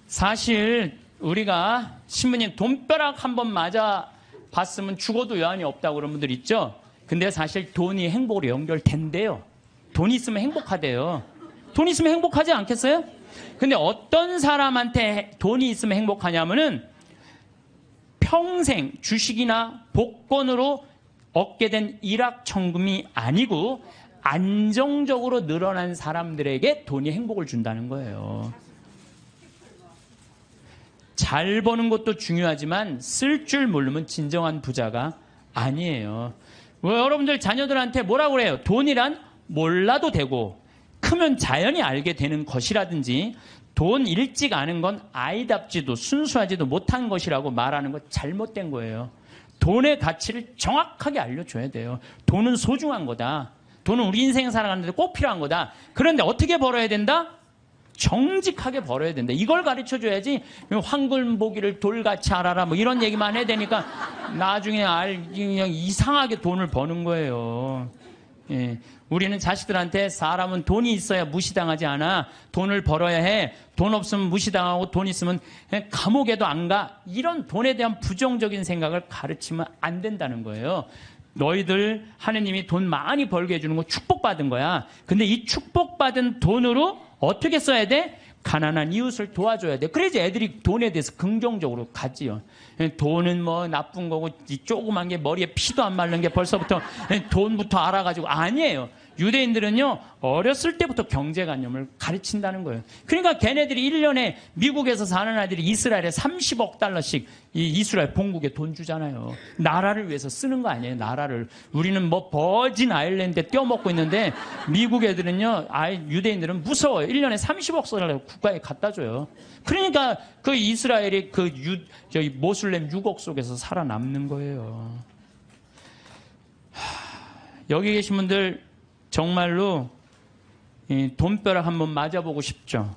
사실 우리가 신부님 돈벼락 한번 맞아 봤으면 죽어도 여한이 없다고 그런 분들 있죠. 근데 사실 돈이 행복으로 연결된대요. 돈이 있으면 행복하대요. 돈이 있으면 행복하지 않겠어요? 근데 어떤 사람한테 돈이 있으면 행복하냐면은 평생 주식이나 복권으로 얻게 된 일확천금이 아니고 안정적으로 늘어난 사람들에게 돈이 행복을 준다는 거예요. 잘 버는 것도 중요하지만 쓸 줄 모르면 진정한 부자가 아니에요. 여러분들 자녀들한테 뭐라고 그래요? 돈이란 몰라도 되고 크면 자연히 알게 되는 것이라든지 돈 일찍 아는 건 아이답지도 순수하지도 못한 것이라고 말하는 거 잘못된 거예요. 돈의 가치를 정확하게 알려줘야 돼요. 돈은 소중한 거다. 돈은 우리 인생 살아가는데 꼭 필요한 거다. 그런데 어떻게 벌어야 된다? 정직하게 벌어야 된다. 이걸 가르쳐줘야지 황금보기를 돌같이 알아라 뭐 이런 얘기만 해야 되니까 나중에 그냥 이상하게 돈을 버는 거예요. 우리는 자식들한테 사람은 돈이 있어야 무시당하지 않아. 돈을 벌어야 해. 돈 없으면 무시당하고 돈 있으면 감옥에도 안 가. 이런 돈에 대한 부정적인 생각을 가르치면 안 된다는 거예요. 너희들 하느님이 돈 많이 벌게 해주는 거 축복받은 거야. 근데 이 축복받은 돈으로 어떻게 써야 돼? 가난한 이웃을 도와줘야 돼. 그래야지 애들이 돈에 대해서 긍정적으로 가지요. 돈은 뭐 나쁜 거고 이 조그만 게 머리에 피도 안 마른 게 벌써부터 돈부터 알아가지고 아니에요. 유대인들은요 어렸을 때부터 경제관념을 가르친다는 거예요. 그러니까 걔네들이 1년에 미국에서 사는 아이들이 이스라엘에 30억 달러씩 이 이스라엘 본국에 돈 주잖아요. 나라를 위해서 쓰는 거 아니에요. 나라를. 우리는 뭐 버진 아일랜드에 떼어먹고 있는데 미국 애들은요 유대인들은 무서워요. 1년에 30억 달러 국가에 갖다 줘요. 그러니까 그 이스라엘이 저희 모슬렘 유곡 속에서 살아남는 거예요. 여기 계신 분들 정말로 돈벼락 한번 맞아보고 싶죠.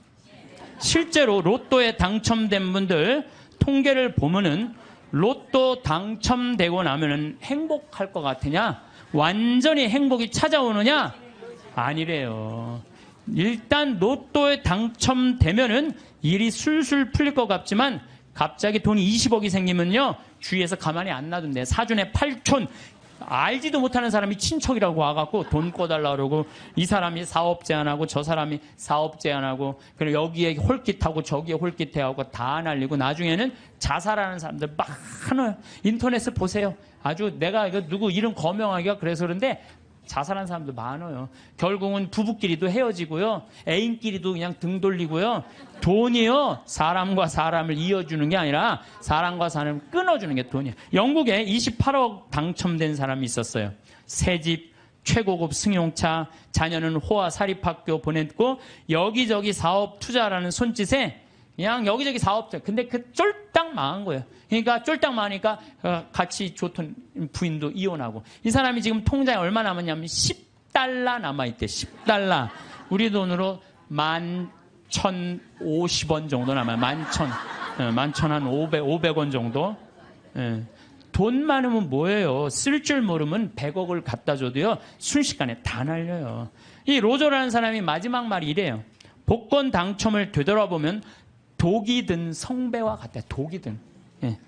실제로 로또에 당첨된 분들 통계를 보면은 로또 당첨되고 나면은 행복할 것 같으냐? 완전히 행복이 찾아오느냐? 아니래요. 일단 로또에 당첨되면은 일이 술술 풀릴 것 같지만 갑자기 돈이 20억이 생기면요 주위에서 가만히 안 놔둔대. 사준에 8촌 알지도 못하는 사람이 친척이라고 와갖고 돈 꿔달라 그러고 이 사람이 사업 제안하고 저 사람이 사업 제안하고 그리고 여기에 홀깃하고 저기에 홀깃해하고 다 날리고 나중에는 자살하는 사람들 많아요. 인터넷을 보세요. 아주 내가 이거 누구 이름 거명하기가 그래서 그런데 자살한 사람도 많아요. 결국은 부부끼리도 헤어지고요. 애인끼리도 그냥 등 돌리고요. 돈이요. 사람과 사람을 이어주는 게 아니라 사람과 사람을 끊어주는 게 돈이에요. 영국에 28억 당첨된 사람이 있었어요. 새집, 최고급 승용차, 자녀는 호화 사립학교 보냈고 여기저기 사업 투자라는 손짓에 그냥 여기저기 사업자. 근데 그 쫄딱 망한 거예요. 그러니까 쫄딱 망하니까 같이 좋던 부인도 이혼하고. 이 사람이 지금 통장에 얼마 남았냐면 10달러 남아있대. 10달러. 우리 돈으로 11,050원 정도 남아요. 11,000 한 500원 정도. 예. 돈 많으면 뭐예요? 쓸 줄 모르면 100억을 갖다 줘도요. 순식간에 다 날려요. 이 로저라는 사람이 마지막 말이 이래요. 복권 당첨을 되돌아보면 독이 든 성배와 같다. 독이 든. 예.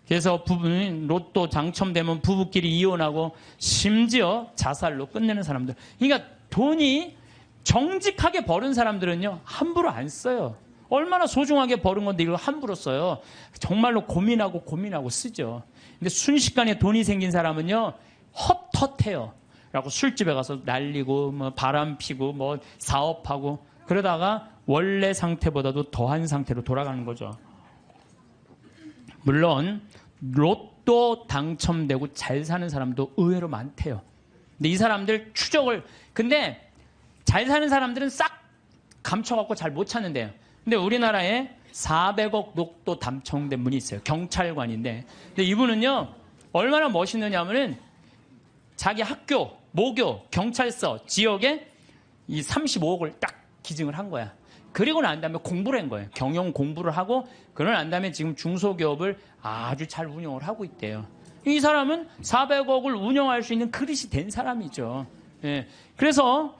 그래서 부부는 로또 당첨되면 부부끼리 이혼하고 심지어 자살로 끝내는 사람들. 그러니까 돈이 정직하게 버는 사람들은요. 함부로 안 써요. 얼마나 소중하게 버는 건데 이걸 함부로 써요. 정말로 고민하고 쓰죠. 근데 순식간에 돈이 생긴 사람은요. 헛헛해요. 라고 술집에 가서 날리고 뭐 바람 피고 뭐 사업하고 그러다가 원래 상태보다도 더한 상태로 돌아가는 거죠. 물론 로또 당첨되고 잘 사는 사람도 의외로 많대요. 근데 이 사람들 근데 잘 사는 사람들은 싹 감춰갖고 잘 못 찾는데요. 근데 우리나라에 400억 로또 당첨된 분이 있어요. 경찰관인데. 근데 이분은요, 얼마나 멋있느냐면은 자기 학교, 모교, 경찰서, 지역에 이 35억을 딱 기증을 한 거야. 그리고 난 다음에 공부를 한 거예요. 경영 공부를 하고 그러고 난 다음에 지금 중소기업을 아주 잘 운영을 하고 있대요. 이 사람은 400억을 운영할 수 있는 그릇이 된 사람이죠. 예. 그래서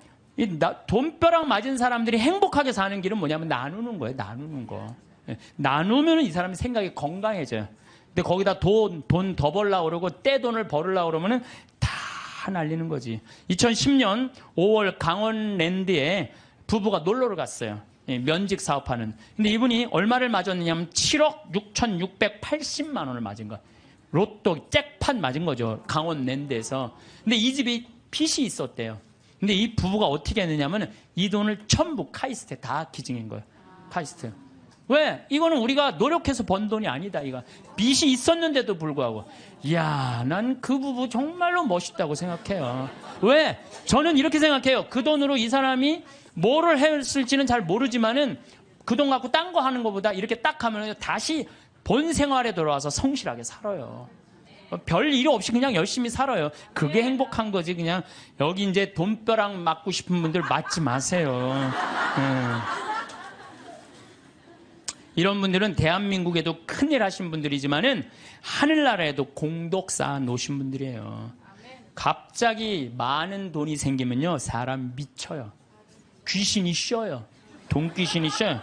돈벼락 맞은 사람들이 행복하게 사는 길은 뭐냐면 나누는 거예요. 나누는 거. 예. 나누면 이 사람의 생각이 건강해져요. 근데 거기다 돈 더 벌려고 그러고 떼돈을 벌으려고 그러면은 다 날리는 거지. 2010년 5월 강원랜드에 부부가 놀러를 갔어요. 예, 면직 사업하는. 근데 이분이 얼마를 맞았느냐면 7억 6,680만 원을 맞은 거야. 로또 잭팟 맞은 거죠. 강원랜드에서. 근데 이 집이 빚이 있었대요. 근데 이 부부가 어떻게 했느냐면 이 돈을 전부 카이스트에 다 기증한 거예요. 카이스트. 왜? 이거는 우리가 노력해서 번 돈이 아니다. 이거 빚이 있었는데도 불구하고. 이야, 난 그 부부 정말로 멋있다고 생각해요. 왜? 저는 이렇게 생각해요. 그 돈으로 이 사람이 뭐를 했을지는 잘 모르지만은 그 돈 갖고 딴 거 하는 것보다 이렇게 딱 하면 다시 본 생활에 돌아와서 성실하게 살아요. 별 일 없이 그냥 열심히 살아요. 그게 행복한 거지. 그냥 여기 이제 돈벼락 맞고 싶은 분들 맞지 마세요. 이런 분들은 대한민국에도 큰일 하신 분들이지만은 하늘나라에도 공덕 쌓아 놓으신 분들이에요. 갑자기 많은 돈이 생기면요 사람 미쳐요. 귀신이 쉬어요. 돈 귀신이 쉬어요.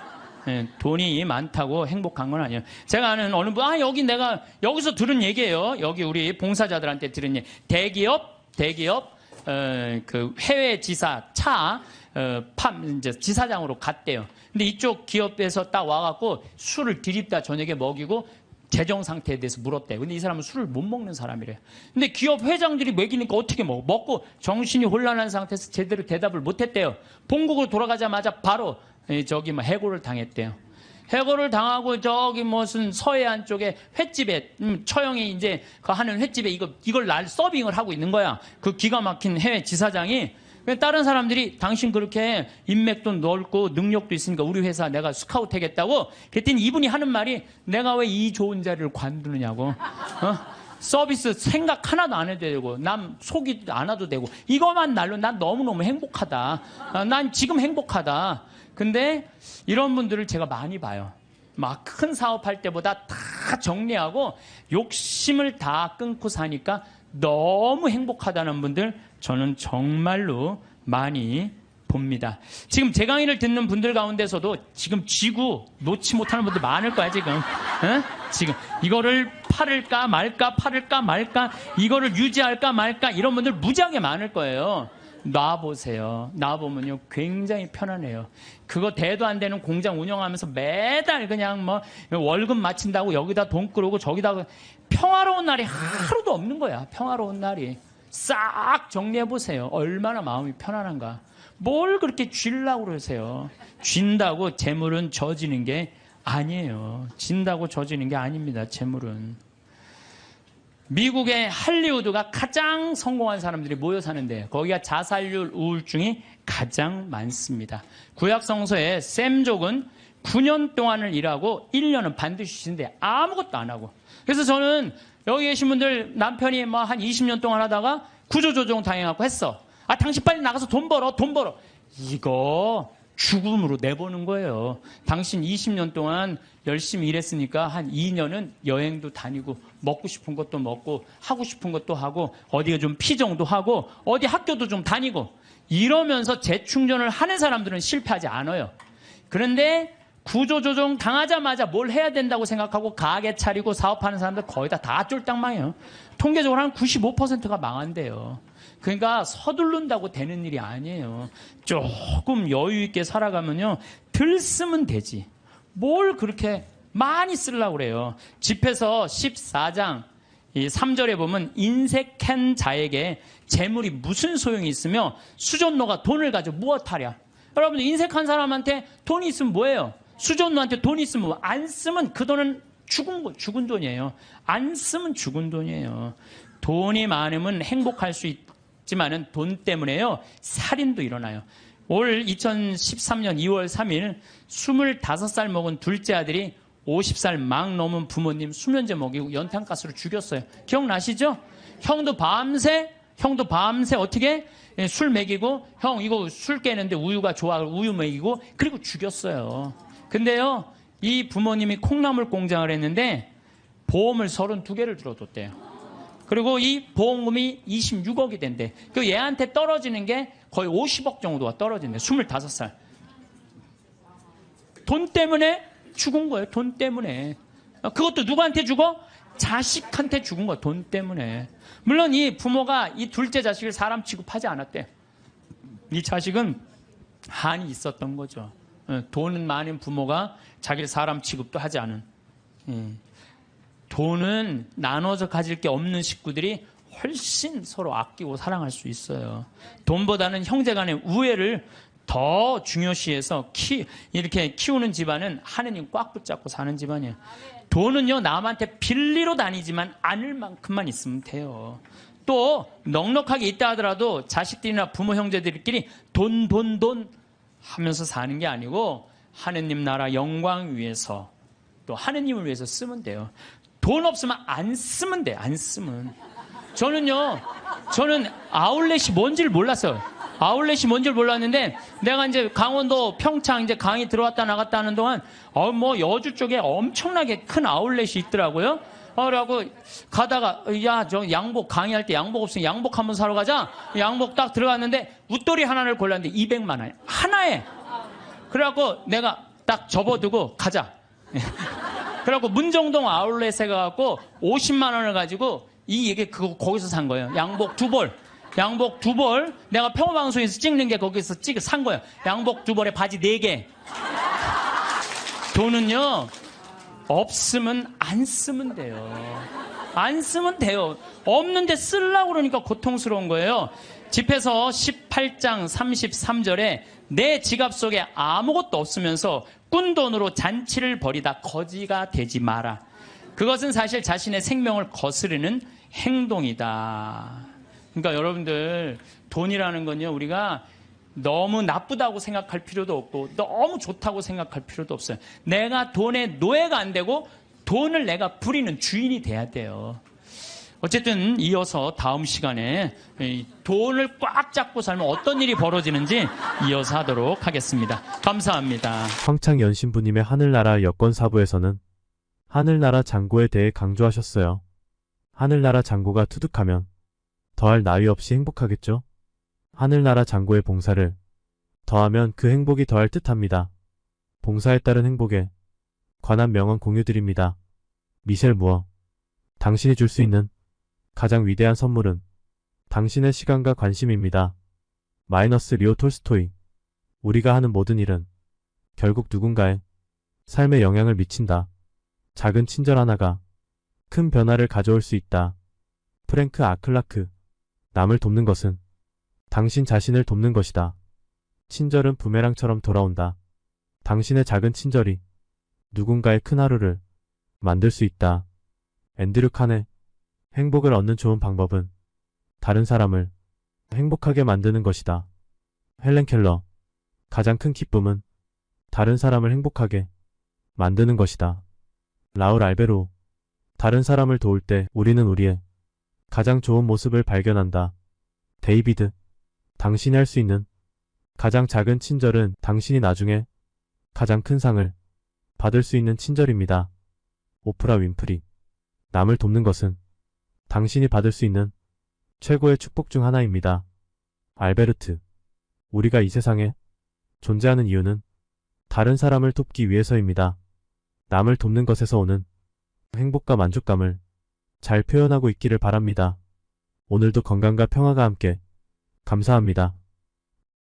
예, 돈이 많다고 행복한 건 아니에요. 제가 아는 어느 분, 여기 내가 여기서 들은 얘기예요. 여기 우리 봉사자들한테 들은 얘기. 대기업, 그 해외 지사 이제 지사장으로 갔대요. 근데 이쪽 기업에서 딱 와갖고 술을 들이다 저녁에 먹이고 재정 상태에 대해서 물었대요. 근데 이 사람은 술을 못 먹는 사람이래요. 근데 기업 회장들이 먹이니까 어떻게 먹어? 먹고 정신이 혼란한 상태에서 제대로 대답을 못 했대요. 본국으로 돌아가자마자 바로 해고를 당했대요. 해고를 당하고 저기 무슨 서해안 쪽에 횟집에 처형이 이제 그 하는 횟집에 이걸 날 서빙을 하고 있는 거야. 그 기가 막힌 해외 지사장이. 다른 사람들이 당신 그렇게 인맥도 넓고 능력도 있으니까 우리 회사 내가 스카우트 하겠다고. 그랬더니 이분이 하는 말이 내가 왜 이 좋은 자리를 관두느냐고. 서비스 생각 하나도 안 해도 되고 남 속이도 안 와도 되고 이것만 날로 난 너무너무 행복하다. 난 지금 행복하다. 근데 이런 분들을 제가 많이 봐요. 막 큰 사업할 때보다 다 정리하고 욕심을 다 끊고 사니까 너무 행복하다는 분들 저는 정말로 많이 봅니다. 지금 제 강의를 듣는 분들 가운데서도 지금 쥐고 놓지 못하는 분들 많을 거야 지금. 지금 이거를 팔을까 말까 이거를 유지할까 말까 이런 분들 무지하게 많을 거예요. 놔보세요. 놔보면요 굉장히 편안해요. 그거 대도 안 되는 공장 운영하면서 매달 그냥 뭐 월급 마친다고 여기다 돈 끌고 저기다 평화로운 날이 하루도 없는 거야. 평화로운 날이. 싹 정리해보세요. 얼마나 마음이 편안한가. 뭘 그렇게 쥐려고 그러세요. 쥔다고 재물은 져지는 게 아니에요. 진다고 져지는 게 아닙니다. 재물은. 미국의 할리우드가 가장 성공한 사람들이 모여 사는데 거기가 자살률 우울증이 가장 많습니다. 구약 성서에 셈족은 9년 동안을 일하고 1년은 반드시 쉬는데 아무것도 안 하고. 그래서 저는 여기 계신 분들 남편이 뭐 한 20년 동안 하다가 구조조정 당해갖고 했어. 당신 빨리 나가서 돈 벌어. 이거 죽음으로 내보는 거예요. 당신 20년 동안 열심히 일했으니까 한 2년은 여행도 다니고 먹고 싶은 것도 먹고 하고 싶은 것도 하고 어디가 좀 피정도 하고 어디 학교도 좀 다니고 이러면서 재충전을 하는 사람들은 실패하지 않아요. 그런데 구조조정 당하자마자 뭘 해야 된다고 생각하고 가게 차리고 사업하는 사람들 거의 다 쫄딱 망해요. 통계적으로 한 95%가 망한대요. 그러니까 서두른다고 되는 일이 아니에요. 조금 여유 있게 살아가면요. 덜 쓰면 되지. 뭘 그렇게 많이 쓰려고 그래요. 집에서 14장 3절에 보면 인색한 자에게 재물이 무슨 소용이 있으며 수전노가 돈을 가지고 무엇하랴. 여러분들 인색한 사람한테 돈이 있으면 뭐예요? 수전노한테 돈이 있으면 안 쓰면 그 돈은 죽은 돈이에요. 안 쓰면 죽은 돈이에요. 돈이 많으면 행복할 수 있지만은 돈 때문에요. 살인도 일어나요. 올 2013년 2월 3일 25살 먹은 둘째 아들이 50살 막 넘은 부모님 수면제 먹이고 연탄가스로 죽였어요. 기억나시죠? 형도 밤새 어떻게 술 먹이고 형 이거 술 깨는데 우유가 좋아 우유 먹이고 그리고 죽였어요. 근데요 이 부모님이 콩나물 공장을 했는데 보험을 32개를 들어뒀대요. 그리고 이 보험금이 26억이 된대. 그 얘한테 떨어지는 게 거의 50억 정도가 떨어진대. 25살. 돈 때문에 죽은 거예요. 돈 때문에. 그것도 누구한테 죽어? 자식한테 죽은 거야. 돈 때문에. 물론 이 부모가 이 둘째 자식을 사람 취급하지 않았대. 이 자식은 한이 있었던 거죠. 돈 많은 부모가 자기를 사람 취급도 하지 않은. 돈은 나눠서 가질 게 없는 식구들이 훨씬 서로 아끼고 사랑할 수 있어요. 돈보다는 형제간의 우애를 더 중요시해서 이렇게 키우는 집안은 하느님 꽉 붙잡고 사는 집안이에요. 돈은요 남한테 빌리러 다니지만 않을 만큼만 있으면 돼요. 또 넉넉하게 있다 하더라도 자식들이나 부모 형제들끼리 돈 하면서 사는 게 아니고 하느님 나라 영광 위해서 또 하느님을 위해서 쓰면 돼요. 돈 없으면 안 쓰면 돼. 안 쓰면. 저는 아울렛이 뭔지를 몰랐어요. 아울렛이 뭔지를 몰랐는데 내가 이제 강원도 평창 이제 강의 들어왔다 나갔다 하는 동안 뭐 여주 쪽에 엄청나게 큰 아울렛이 있더라고요. 그래갖고 가다가 야 저 양복 강의할 때 양복 없으면 양복 한번 사러 가자. 양복 딱 들어갔는데 웃돌이 하나를 골랐는데 200만 원 하나에. 그래갖고 내가 딱 접어두고 가자. 그래갖고 문정동 아울렛에 가갖고 50만 원을 가지고 이게 그거 거기서 산 거예요. 양복 2벌. 양복 2벌. 내가 평화방송에서 찍는 게 거기서 산 거예요. 양복 2벌에 바지 4개. 돈은요, 없으면 안 쓰면 돼요. 안 쓰면 돼요. 없는데 쓰려고 그러니까 고통스러운 거예요. 집에서 18장 33절에 내 지갑 속에 아무것도 없으면서 꾼 돈으로 잔치를 벌이다 거지가 되지 마라. 그것은 사실 자신의 생명을 거스르는 행동이다. 그러니까 여러분들, 돈이라는 건요, 우리가 너무 나쁘다고 생각할 필요도 없고 너무 좋다고 생각할 필요도 없어요. 내가 돈의 노예가 안 되고 돈을 내가 부리는 주인이 돼야 돼요. 어쨌든 이어서 다음 시간에 돈을 꽉 잡고 살면 어떤 일이 벌어지는지 이어서 하도록 하겠습니다. 감사합니다. 황창연 신부님의 하늘나라 여권사부에서는 하늘나라 장고에 대해 강조하셨어요. 하늘나라 장고가 투득하면 더할 나위 없이 행복하겠죠? 하늘나라 장고의 봉사를 더하면 그 행복이 더할 듯합니다. 봉사에 따른 행복에 관한 명언 공유드립니다. 미셸 무어. 당신이 줄 수 있는 가장 위대한 선물은 당신의 시간과 관심입니다. 마이너스 리오 톨스토이. 우리가 하는 모든 일은 결국 누군가의 삶에 영향을 미친다. 작은 친절 하나가 큰 변화를 가져올 수 있다. 프랭크 아클라크. 남을 돕는 것은 당신 자신을 돕는 것이다. 친절은 부메랑처럼 돌아온다. 당신의 작은 친절이 누군가의 큰 하루를 만들 수 있다. 앤드류 칸의 행복을 얻는 좋은 방법은 다른 사람을 행복하게 만드는 것이다. 헬렌 켈러. 가장 큰 기쁨은 다른 사람을 행복하게 만드는 것이다. 라울 알베로. 다른 사람을 도울 때 우리는 우리의 가장 좋은 모습을 발견한다. 데이비드. 당신이 할 수 있는 가장 작은 친절은 당신이 나중에 가장 큰 상을 받을 수 있는 친절입니다. 오프라 윈프리. 남을 돕는 것은 당신이 받을 수 있는 최고의 축복 중 하나입니다. 알베르트. 우리가 이 세상에 존재하는 이유는 다른 사람을 돕기 위해서입니다. 남을 돕는 것에서 오는 행복과 만족감을 잘 표현하고 있기를 바랍니다. 오늘도 건강과 평화가 함께 감사합니다.